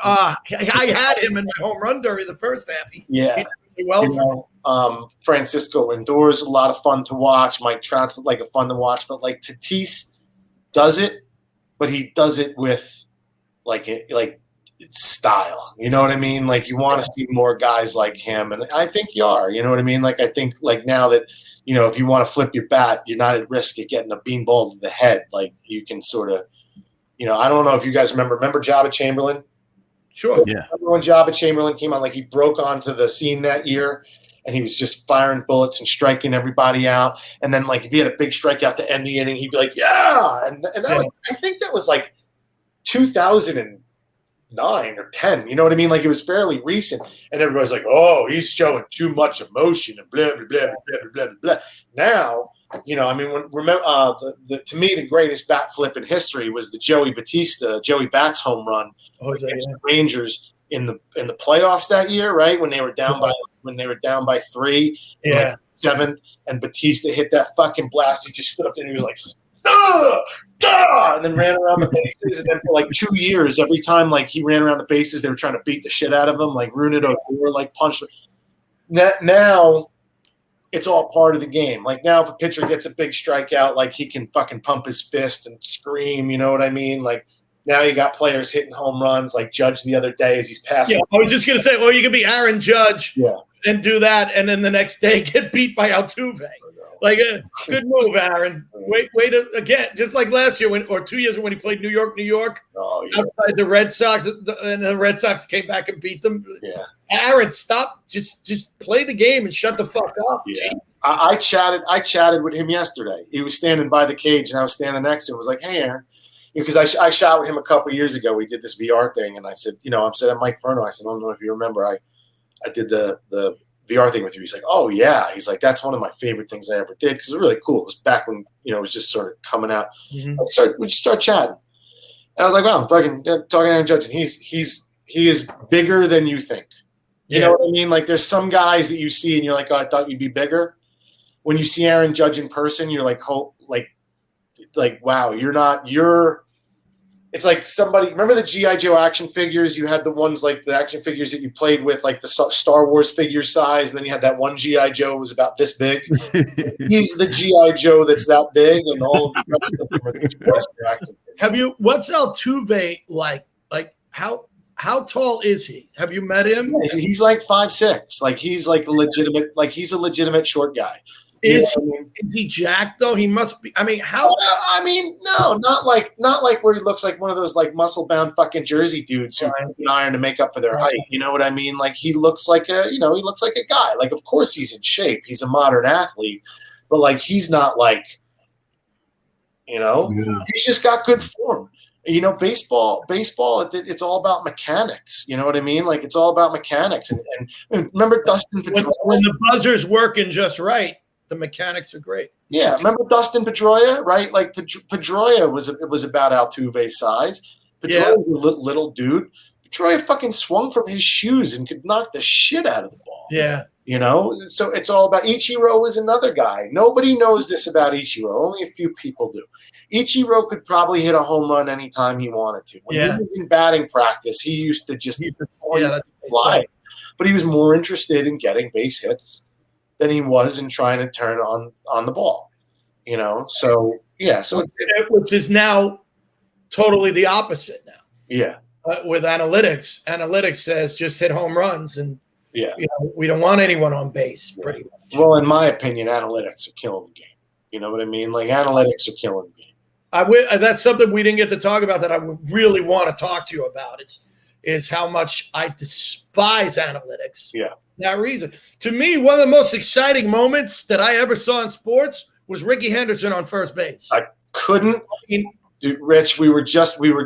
I had him in my home run derby the first half. He did really well for me. Francisco Lindor's a lot of fun to watch. Mike Trout's like a fun to watch, but like Tatis does it, but he does it with like style. You know what I mean? Like you want to see more guys like him, and I think you are. You know what I mean? Like I think like now that you know if you want to flip your bat, you're not at risk of getting a beanball to the head. Like you can sort of, you know, I don't know if you guys remember Jabba Chamberlain. Sure. Yeah. Remember when Jabba Chamberlain came on? Like he broke onto the scene that year. And he was just firing bullets and striking everybody out. And then, like, if he had a big strikeout to end the inning, he'd be like, yeah. And that was, I think that was like 2009 or 10. You know what I mean? Like, it was fairly recent. And everybody's like, oh, he's showing too much emotion and blah, blah, blah, blah, blah, blah, blah. Now, you know, I mean, remember, to me, the greatest bat flip in history was the Joey Bats home run against the Rangers in the playoffs that year, right? When they were down by 3, like 7, and Batista hit that fucking blast. He just stood up there and he was like, and then ran around the bases. And then for like 2 years, every time like he ran around the bases, they were trying to beat the shit out of him, like Ronald Odor, like punched. Now it's all part of the game. Like now, if a pitcher gets a big strikeout, like he can fucking pump his fist and scream. You know what I mean? Like. Now you got players hitting home runs like Judge the other day as he's passing. Yeah, I was just going to say, you could be Aaron Judge and do that, and then the next day get beat by Altuve. Like, good move, Aaron. Wait again, just like last year or 2 years when he played New York, outside the Red Sox, and the Red Sox came back and beat them. Yeah. Aaron, stop. Just play the game and shut the fuck up. Yeah. I chatted with him yesterday. He was standing by the cage, and I was standing next to him. I was like, hey, Aaron. Because I shot with him a couple of years ago. We did this VR thing, and I said, you know, I'm Mike Furno. I said, I don't know if you remember, I did the VR thing with you. He's like, oh yeah. He's like, that's one of my favorite things I ever did because it was really cool. It was back when you know it was just sort of coming out. Mm-hmm. We just start chatting, and I was like, well, I'm fucking talking to Aaron Judge, and he is bigger than you think. You know what I mean? Like, there's some guys that you see, and you're like, oh, I thought you'd be bigger. When you see Aaron Judge in person, you're like, wow, you're. It's like somebody – remember the G.I. Joe action figures? You had the ones like the action figures that you played with, like the Star Wars figure size. And then you had that one G.I. Joe was about this big. He's the G.I. Joe that's that big, and all of the rest of them are the action figures. What's Altuve like? Like, how tall is he? Have you met him? Yeah, he's like 5'6". Like, he's like he's a legitimate short guy. Is he jacked though? He must be. I mean, how? No, not like where he looks like one of those like muscle bound fucking Jersey dudes who iron to make up for their height. You know what I mean? Like he looks like a guy. Like, of course he's in shape. He's a modern athlete, but like he's not like You know, he's just got good form. You know, baseball, it's all about mechanics. You know what I mean? Like, it's all about mechanics. And remember Dustin Pedroia? When the buzzer's working just right, the mechanics are great. Yeah, remember Dustin Pedroia, right? Like, Pedroia was about Altuve's size. Pedroia was a little dude. Pedroia fucking swung from his shoes and could knock the shit out of the ball. Yeah. You know, so it's all about Ichiro is another guy. Nobody knows this about Ichiro. Only a few people do. Ichiro could probably hit a home run anytime he wanted to. When he was in batting practice, he used to just fly. But he was more interested in getting base hits than he was in trying to turn on the ball. You know, so which is now totally the opposite now. Yeah. With analytics says just hit home runs and we don't want anyone on base pretty much. Well, in my opinion, analytics are killing the game. You know what I mean? Like, analytics are killing the game. That's something we didn't get to talk about that I would really want to talk to you about. Is how much I despise analytics. Yeah. That reason. To me, one of the most exciting moments that I ever saw in sports was Ricky Henderson on first base. I couldn't. Dude, Rich, we were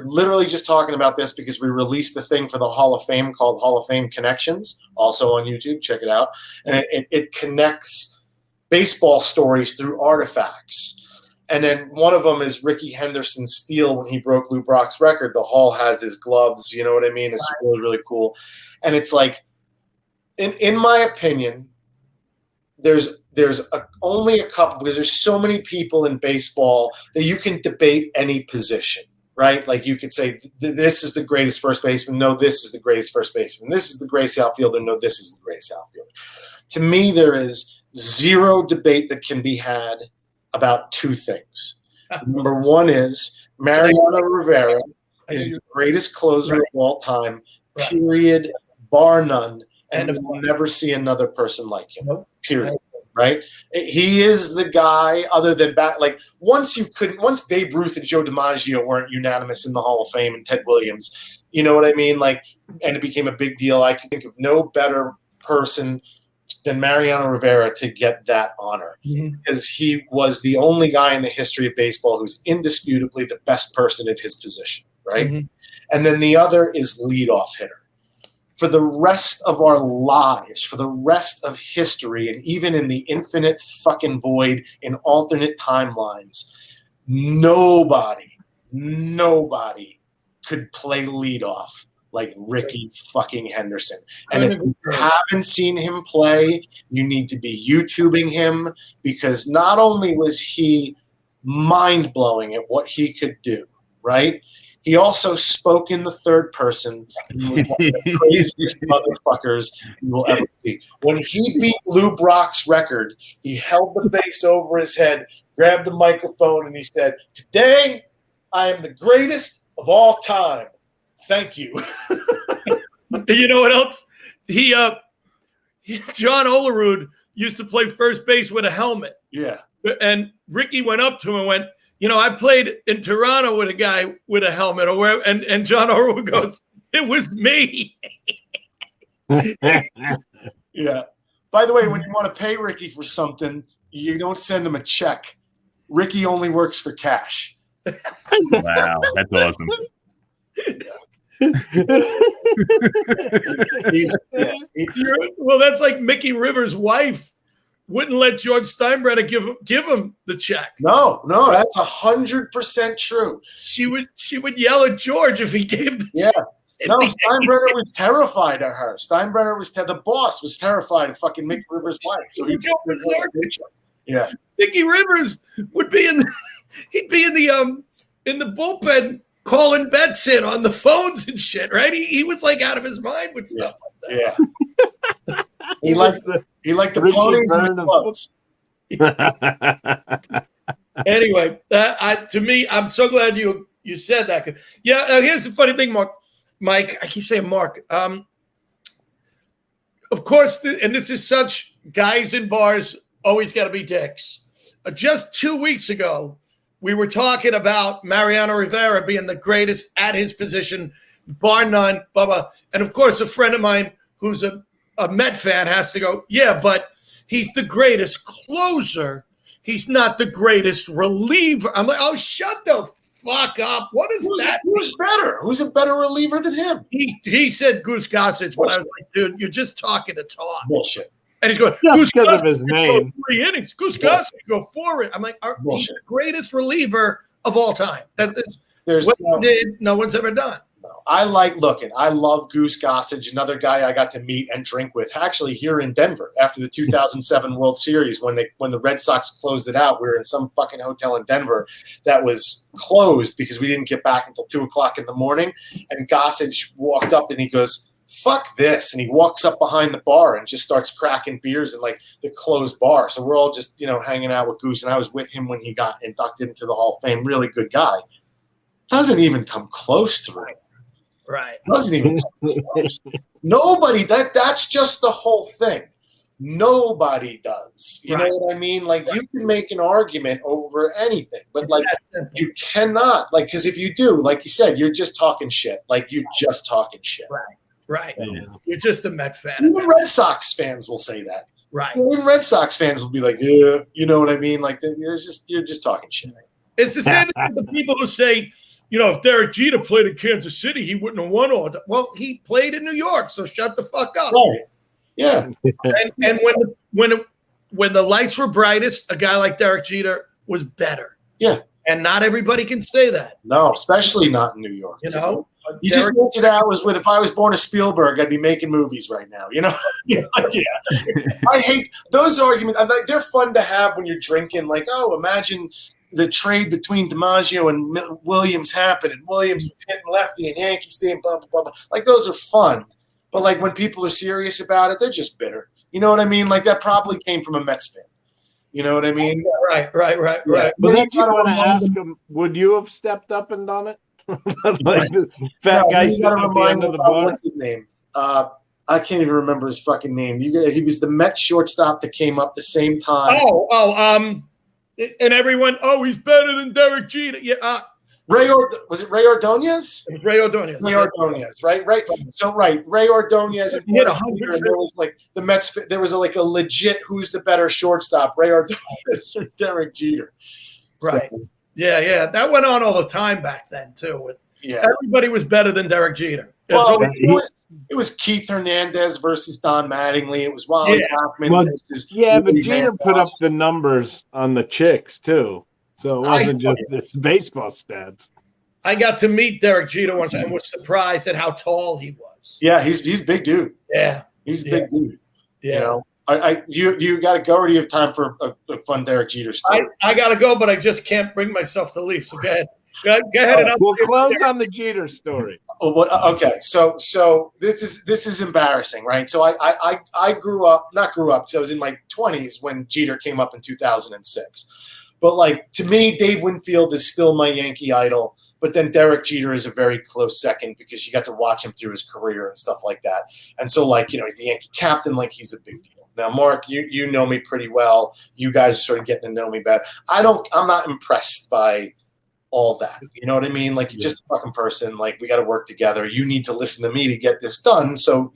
literally just talking about this because we released a thing for the Hall of Fame called Hall of Fame Connections, also on YouTube. Check it out. And it connects baseball stories through artifacts. And then one of them is Ricky Henderson's steal when he broke Lou Brock's record. The Hall has his gloves. You know what I mean? It's really, really cool. And it's like, in my opinion, there's only a couple, because there's so many people in baseball that you can debate any position, right? Like, you could say this is the greatest first baseman. No, this is the greatest first baseman. This is the greatest outfielder. No, this is the greatest outfielder. To me, there is zero debate that can be had about two things. Number one is Mariano Rivera is the greatest closer of all time, period, bar none, and we'll never see another person like him, period. Right? He is the guy, other than like, once Babe Ruth and Joe DiMaggio weren't unanimous in the Hall of Fame, and Ted Williams, you know what I mean? Like, and it became a big deal. I can think of no better person than Mariano Rivera to get that honor, because he was the only guy in the history of baseball who's indisputably the best person at his position, right? And then the other is leadoff hitter. For the rest of our lives, for the rest of history, and even in the infinite fucking void in alternate timelines, nobody could play leadoff like Ricky fucking Henderson. And if you haven't seen him play, you need to be YouTubing him, because not only was he mind-blowing at what he could do, right? He also spoke in the third person. He was one of the craziest motherfuckers you will ever see. When he beat Lou Brock's record, he held the base over his head, grabbed the microphone, and he said, "Today, I am the greatest of all time. Thank you." You know what else? John Olerud used to play first base with a helmet. Yeah. And Ricky went up to him and went, I played in Toronto with a guy with a helmet, or where, and John Olerud goes, "It was me." Yeah. By the way, when you want to pay Ricky for something, you don't send him a check. Ricky only works for cash. Wow, that's awesome. Well, that's like Mickey Rivers' wife wouldn't let George Steinbrenner give him the check. No, that's 100% true. She would yell at George if he gave the check. No, Steinbrenner was terrified of her. Steinbrenner the boss was terrified of fucking Mickey Rivers' wife. So Mickey Rivers would be he'd be in the bullpen calling bets in on the phones and shit, right? He was like out of his mind with stuff like that. Yeah. He liked the ponies and the clubs. Anyway, to me, I'm so glad you said that. Yeah, here's the funny thing, Mike. I keep saying Mark. Of course, and this is such, guys in bars always got to be dicks. Just 2 weeks ago, we were talking about Mariano Rivera being the greatest at his position, bar none, blah, blah. And of course, a friend of mine who's a Met fan has to go, yeah, but he's the greatest closer. he's not the greatest reliever. I'm like, oh, shut the fuck up. What is that? Who's better? Who's a better reliever than him? He said Goose Gossage, but I was like, dude, you're just talking to talk. Bullshit. And he's going, Just because of his name. 3 innings. Goose Gossage go 4 it. I'm like, he's the greatest reliever of all time. There's what he did, no one's ever done. I love Goose Gossage, another guy I got to meet and drink with, actually here in Denver after the 2007 World Series when the Red Sox closed it out. We were in some fucking hotel in Denver that was closed because we didn't get back until 2:00 in the morning. And Gossage walked up and he goes, "Fuck this!" And he walks up behind the bar and just starts cracking beers in like the closed bar. So we're all just hanging out with Goose, and I was with him when he got inducted into the Hall of Fame. Really good guy. Doesn't even come close to it. Right. Doesn't even come close. Nobody, that's just the whole thing. Nobody does. You know what I mean? Like you can make an argument over anything, but it's like you cannot, like, because if you do, like you said, you're just talking shit. Like you're just talking shit. Right. Yeah. You're just a Mets fan. Even Red Sox fans will say that. Right. Even Red Sox fans will be like, yeah, you know what I mean? Like you're just talking shit. It's the same as the people who say, if Derek Jeter played in Kansas City, he wouldn't have won all. Well, he played in New York, so shut the fuck up. Right. Yeah. And when the lights were brightest, a guy like Derek Jeter was better. Yeah. And not everybody can say that. No, especially not in New York. You just mentioned that was with, if I was born a Spielberg, I'd be making movies right now. Yeah. I hate those arguments. They're fun to have when you're drinking. Like, oh, imagine the trade between DiMaggio and Williams happened, and Williams was hitting lefty and Yankees staying blah, blah, blah, blah. Like, those are fun. But, like, when people are serious about it, they're just bitter. You know what I mean? Like, that probably came from a Mets fan. You know what I mean? Right. But then you want to ask him, would you have stepped up and done it? Like the fat guy sitting at the end of the bar? What's his name? I can't even remember his fucking name. He was the Mets shortstop that came up the same time. And everyone, he's better than Derek Jeter. Yeah. Was it Ray Ordonez? It was Ray Ordonez. Ray Ordonez, right? So, Ray Ordonez and hit 100. And there was like the Mets. There was a legit who's the better shortstop, Ray Ordonez or Derek Jeter? Right. So, yeah. That went on all the time back then too. Yeah. Everybody was better than Derek Jeter. It was Keith Hernandez versus Don Mattingly. It was Wally Hoffman versus. Yeah, but Jeter put up the numbers on the chicks too, so it wasn't just this baseball stats. I got to meet Derek Jeter once and was surprised at how tall he was. Yeah, he's big dude. Yeah, he's a big dude. Yeah. You got to go, or do you have time for a fun Derek Jeter story? I got to go, but I just can't bring myself to leave. So go ahead. Go ahead. We'll close on the Jeter story. Okay, so this is embarrassing, right? So I grew up, so I was in my 20s when Jeter came up in 2006. But like to me, Dave Winfield is still my Yankee idol. But then Derek Jeter is a very close second because you got to watch him through his career and stuff like that. And so he's the Yankee captain, like he's a big deal. Now, Mark, you know me pretty well. You guys are sort of getting to know me better. I'm not impressed by all that. You know what I mean? Like, you're just a fucking person. Like, we got to work together. You need to listen to me to get this done. So,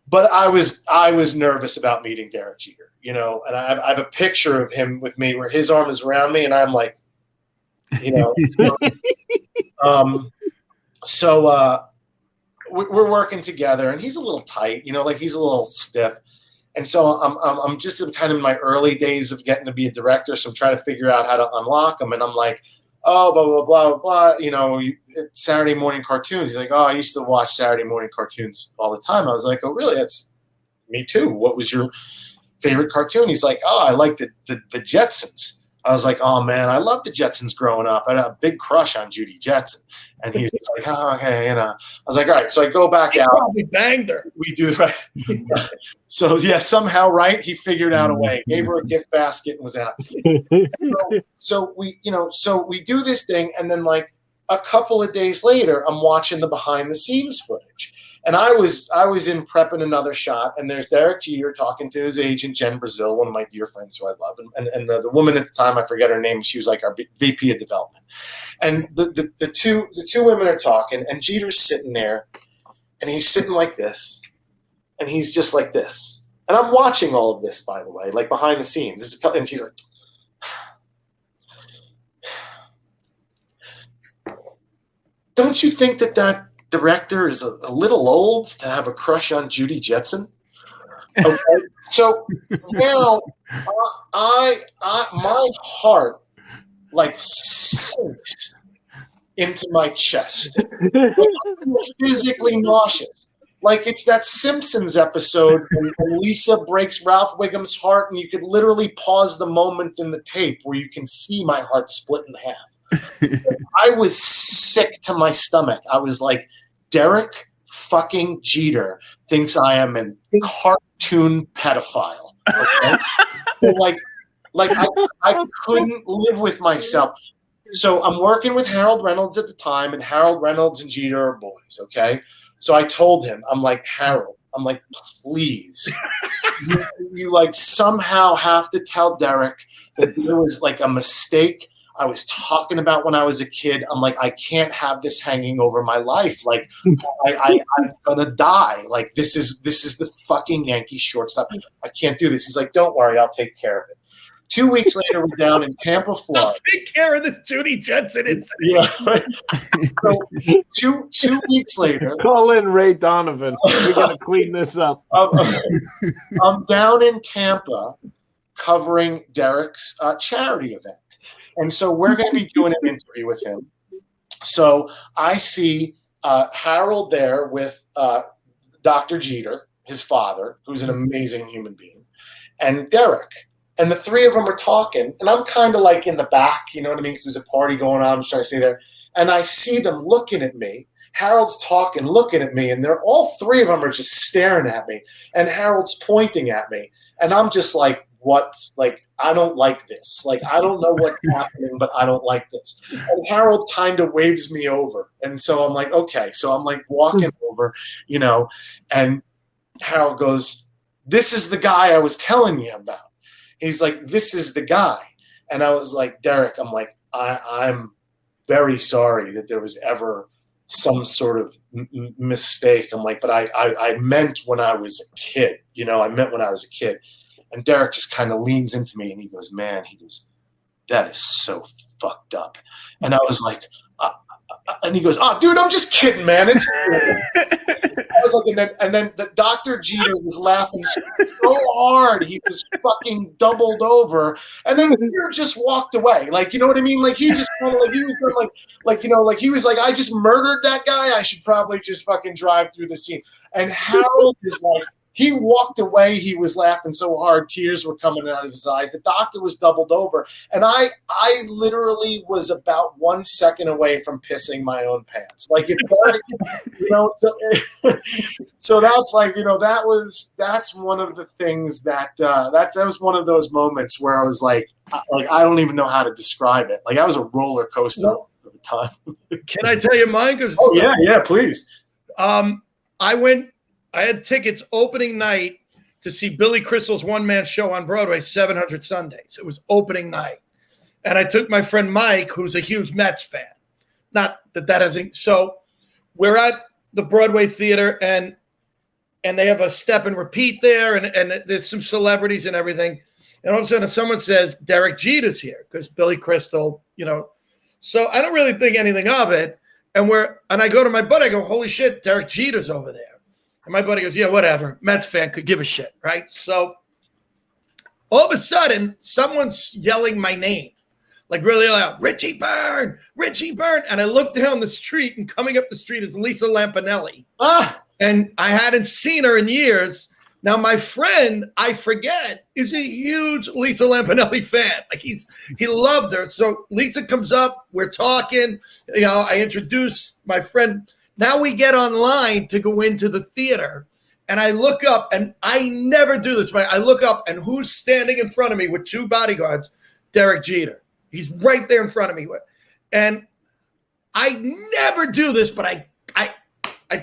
but I was nervous about meeting Derek Jeter, and I have a picture of him with me where his arm is around me and I'm like, so we're working together and he's a little tight, he's a little stiff. And so I'm just kind of in my early days of getting to be a director. So I'm trying to figure out how to unlock them. And I'm like, oh, blah, blah, blah, blah, Saturday morning cartoons. He's like, oh, I used to watch Saturday morning cartoons all the time. I was like, oh, really? That's me too. What was your favorite cartoon? He's like, oh, I like the Jetsons. I was like, oh, man, I loved the Jetsons growing up. I had a big crush on Judy Jetson. And he's like, oh, okay. I was like, all right. So I go back out. We banged her. We do, right. So, yeah, somehow, right, he figured out a way. Gave her a gift basket and was out. So we do this thing. And then, like, a couple of days later, I'm watching the behind-the-scenes footage. And I was in prepping another shot, and there's Derek Jeter talking to his agent, Jen Brazil, one of my dear friends who I love. And the woman at the time, I forget her name, she was like our VP of development. And the two women are talking, and Jeter's sitting there, and he's sitting like this, and he's just like this. And I'm watching all of this, by the way, like behind the scenes. And she's like, don't you think that director is a little old to have a crush on Judy Jetson? Okay. So now my heart like sinks into my chest. I'm physically nauseous. Like it's that Simpsons episode when Lisa breaks Ralph Wiggum's heart, and you could literally pause the moment in the tape where you can see my heart split in half. I was sick to my stomach. I was like, Derek fucking Jeter thinks I am a cartoon pedophile. Okay? So I couldn't live with myself. So I'm working with Harold Reynolds at the time, and Harold Reynolds and Jeter are boys, okay? So I told him, I'm like, Harold, I'm like, please, you like somehow have to tell Derek that there was like a mistake I was talking about when I was a kid. I'm like, I can't have this hanging over my life. Like, I'm gonna die. Like, this is the fucking Yankee shortstop. I can't do this. He's like, don't worry, I'll take care of it. 2 weeks later, we're down in Tampa, Florida. I'll take care of this Judy Jetson incident. Yeah. Right. So two weeks later, call in Ray Donovan. We're gonna clean this up. I'm down in Tampa covering Derek's charity event, and so we're going to be doing an interview with him. So I see Harold there with Dr. Jeter, his father, who's an amazing human being, and Derek. And the three of them are talking, and I'm kind of like in the back, you know what I mean? Because there's a party going on. I'm just trying to stay there. And I see them looking at me. Harold's talking, looking at me, and they're all three of them are just staring at me. And Harold's pointing at me. And I'm just like, what? Like, I don't like this. Like, I don't know what's happening, but I don't like this. And Harold kind of waves me over. And so I'm like, okay. So I'm like walking over, you know, and Harold goes, this is the guy I was telling you about. He's like, this is the guy. And I was like, Derek, I'm like, I'm very sorry that there was ever some sort of mistake. I'm like, but I meant when I was a kid, you know, I meant when I was a kid. And Derek just kind of leans into me and he goes, man, he goes, that is so fucked up. And I was like, and he goes, oh, dude, I'm just kidding, man. It's I was like, and then the Dr. Jeter was laughing so hard he was fucking doubled over, and then Jeter just walked away. Like, you know what I mean? Like he just kind of like he was like you know, like he was like, I just murdered that guy. I should probably just fucking drive through the scene. And Harold is like, he walked away. He was laughing so hard, tears were coming out of his eyes. The doctor was doubled over, and I literally was about 1 second away from pissing my own pants. Like, you know, so that's like, you know, that's one of the things that was one of those moments where I was like I don't even know how to describe it. Like, I was a roller coaster at the time. Can I tell you mine? Oh yeah, please. I had tickets opening night to see Billy Crystal's one-man show on Broadway, 700 Sundays. It was opening night. And I took my friend Mike, who's a huge Mets fan. Not that hasn't. So we're at the Broadway theater, and they have a step and repeat there, and there's some celebrities and everything. And all of a sudden someone says, Derek Jeter's here, because Billy Crystal, you know. So I don't really think anything of it. And I go to my buddy, I go, holy shit, Derek Jeter's over there. And my buddy goes, yeah, whatever. Mets fan could give a shit, right? So all of a sudden, someone's yelling my name, like really loud, Richie Byrne, Richie Byrne. And I look down the street, and coming up the street is Lisa Lampanelli. And I hadn't seen her in years. Now, my friend, I forget, is a huge Lisa Lampanelli fan. Like, he loved her. So Lisa comes up, we're talking, you know, I introduce my friend. Now we get online to go into the theater, and I look up, and I never do this, but I look up, and who's standing in front of me with two bodyguards? Derek Jeter. He's right there in front of me. And I never do this, but I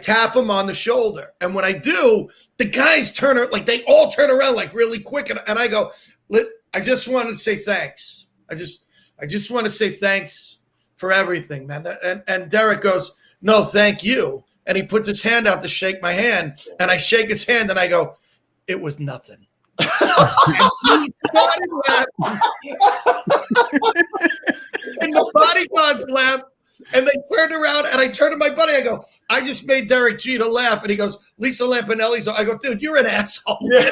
tap him on the shoulder. And when I do, the guys they all turn around like really quick. And I go, I just wanted to say thanks. I just want to say thanks for everything, man. And Derek goes, no, thank you. And he puts his hand out to shake my hand, and I shake his hand, and I go, it was nothing. And he started laughing. And the bodyguards laughed. And they turned around, and I turned to my buddy. I go, I just made Derek Jeter laugh. And he goes, Lisa Lampanelli's. I go, dude, you're an asshole. Yeah,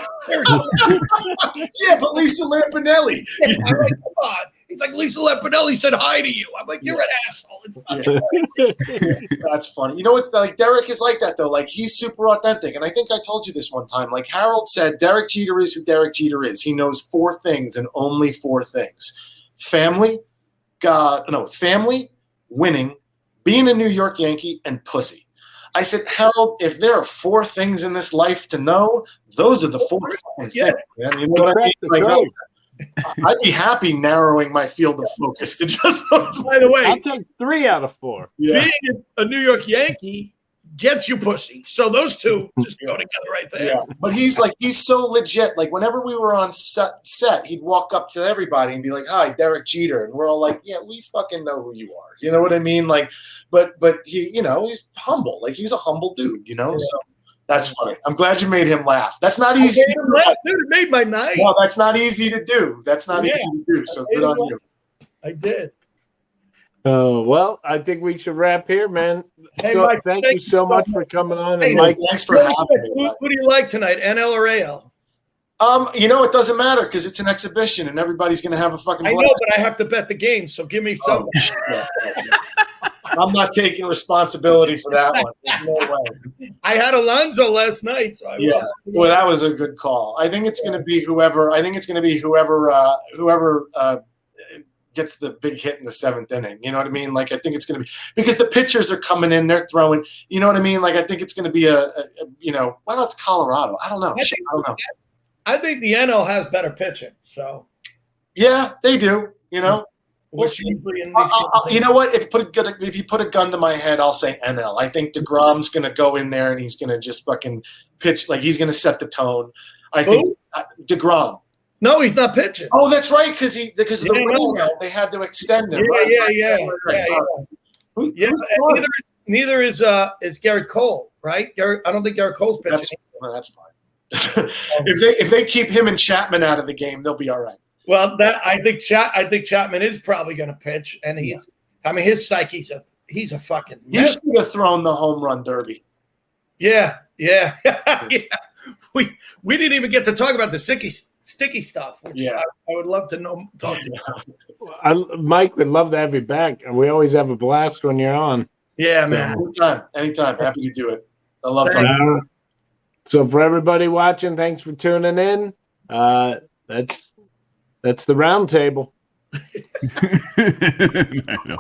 but Lisa Lampanelli. I'm like, come on. He's like, Lisa Lampanelli said hi to you. I'm like, you're an asshole. It's That's funny. You know, it's like Derek is like that, though. Like, he's super authentic. And I think I told you this one time. Like, Harold said, Derek Jeter is who Derek Jeter is. He knows 4 things and only 4 things. Family, family, winning, being a New York Yankee, and pussy. I said, Harold, if there are 4 things in this life to know, those are the 4 things, man. You know what I mean? Like, I'd be happy narrowing my field of focus to just those. By the way, I'll take 3 out of 4. Yeah. Being a New York Yankee gets you pussy. So those 2 just go together right there. Yeah, but he's so legit. Like, whenever we were on set, he'd walk up to everybody and be like, "Hi, Derek Jeter," and we're all like, "Yeah, we fucking know who you are." You know what I mean? Like, but he, you know, he's humble. Like, he's a humble dude. You know, so that's funny. I'm glad you made him laugh. That's not easy. Dude, it made my night. No, that's not easy to do. That's not easy to do. So good on you. I did. Well, I think we should wrap here, man. Hey, so, Mike, thank you so much for coming on. Hey, and Mike, thanks for having me. Who do you like tonight, NL or AL? You know, it doesn't matter because it's an exhibition and everybody's going to have a fucking blast. I know, but I have to bet the game, so give me some. I'm not taking responsibility for that one. There's no way. I had Alonso last night, so well, that was a good call. I think it's going to be whoever. Whoever gets the big hit in the 7th inning. You know what I mean? Like, I think it's going to be because the pitchers are coming in, they're throwing. You know what I mean? Like, I think it's going to be well, it's Colorado. I don't know. I don't know. I think the NL has better pitching. So yeah, they do. You know. We'll see. You know what? If you put a gun to my head, I'll say NL. I think DeGrom's going to go in there and he's going to just fucking pitch. Like, he's going to set the tone. I think DeGrom. No, he's not pitching. Oh, that's right, because of the rain out, they had to extend him. Yeah. Neither is Garrett Cole, right? I don't think Garrett Cole's pitching. That's fine. if they keep him and Chapman out of the game, they'll be all right. Well, I think Chapman is probably going to pitch, and his psyche's he's a fucking mess. He should have thrown the home run derby. Yeah. We didn't even get to talk about the sticky stuff, which I would love to talk to you. Mike, would love to have you back. We always have a blast when you're on. Yeah, man. Anytime. Happy to do it. I love talking. So for everybody watching, thanks for tuning in. That's the round table. I know.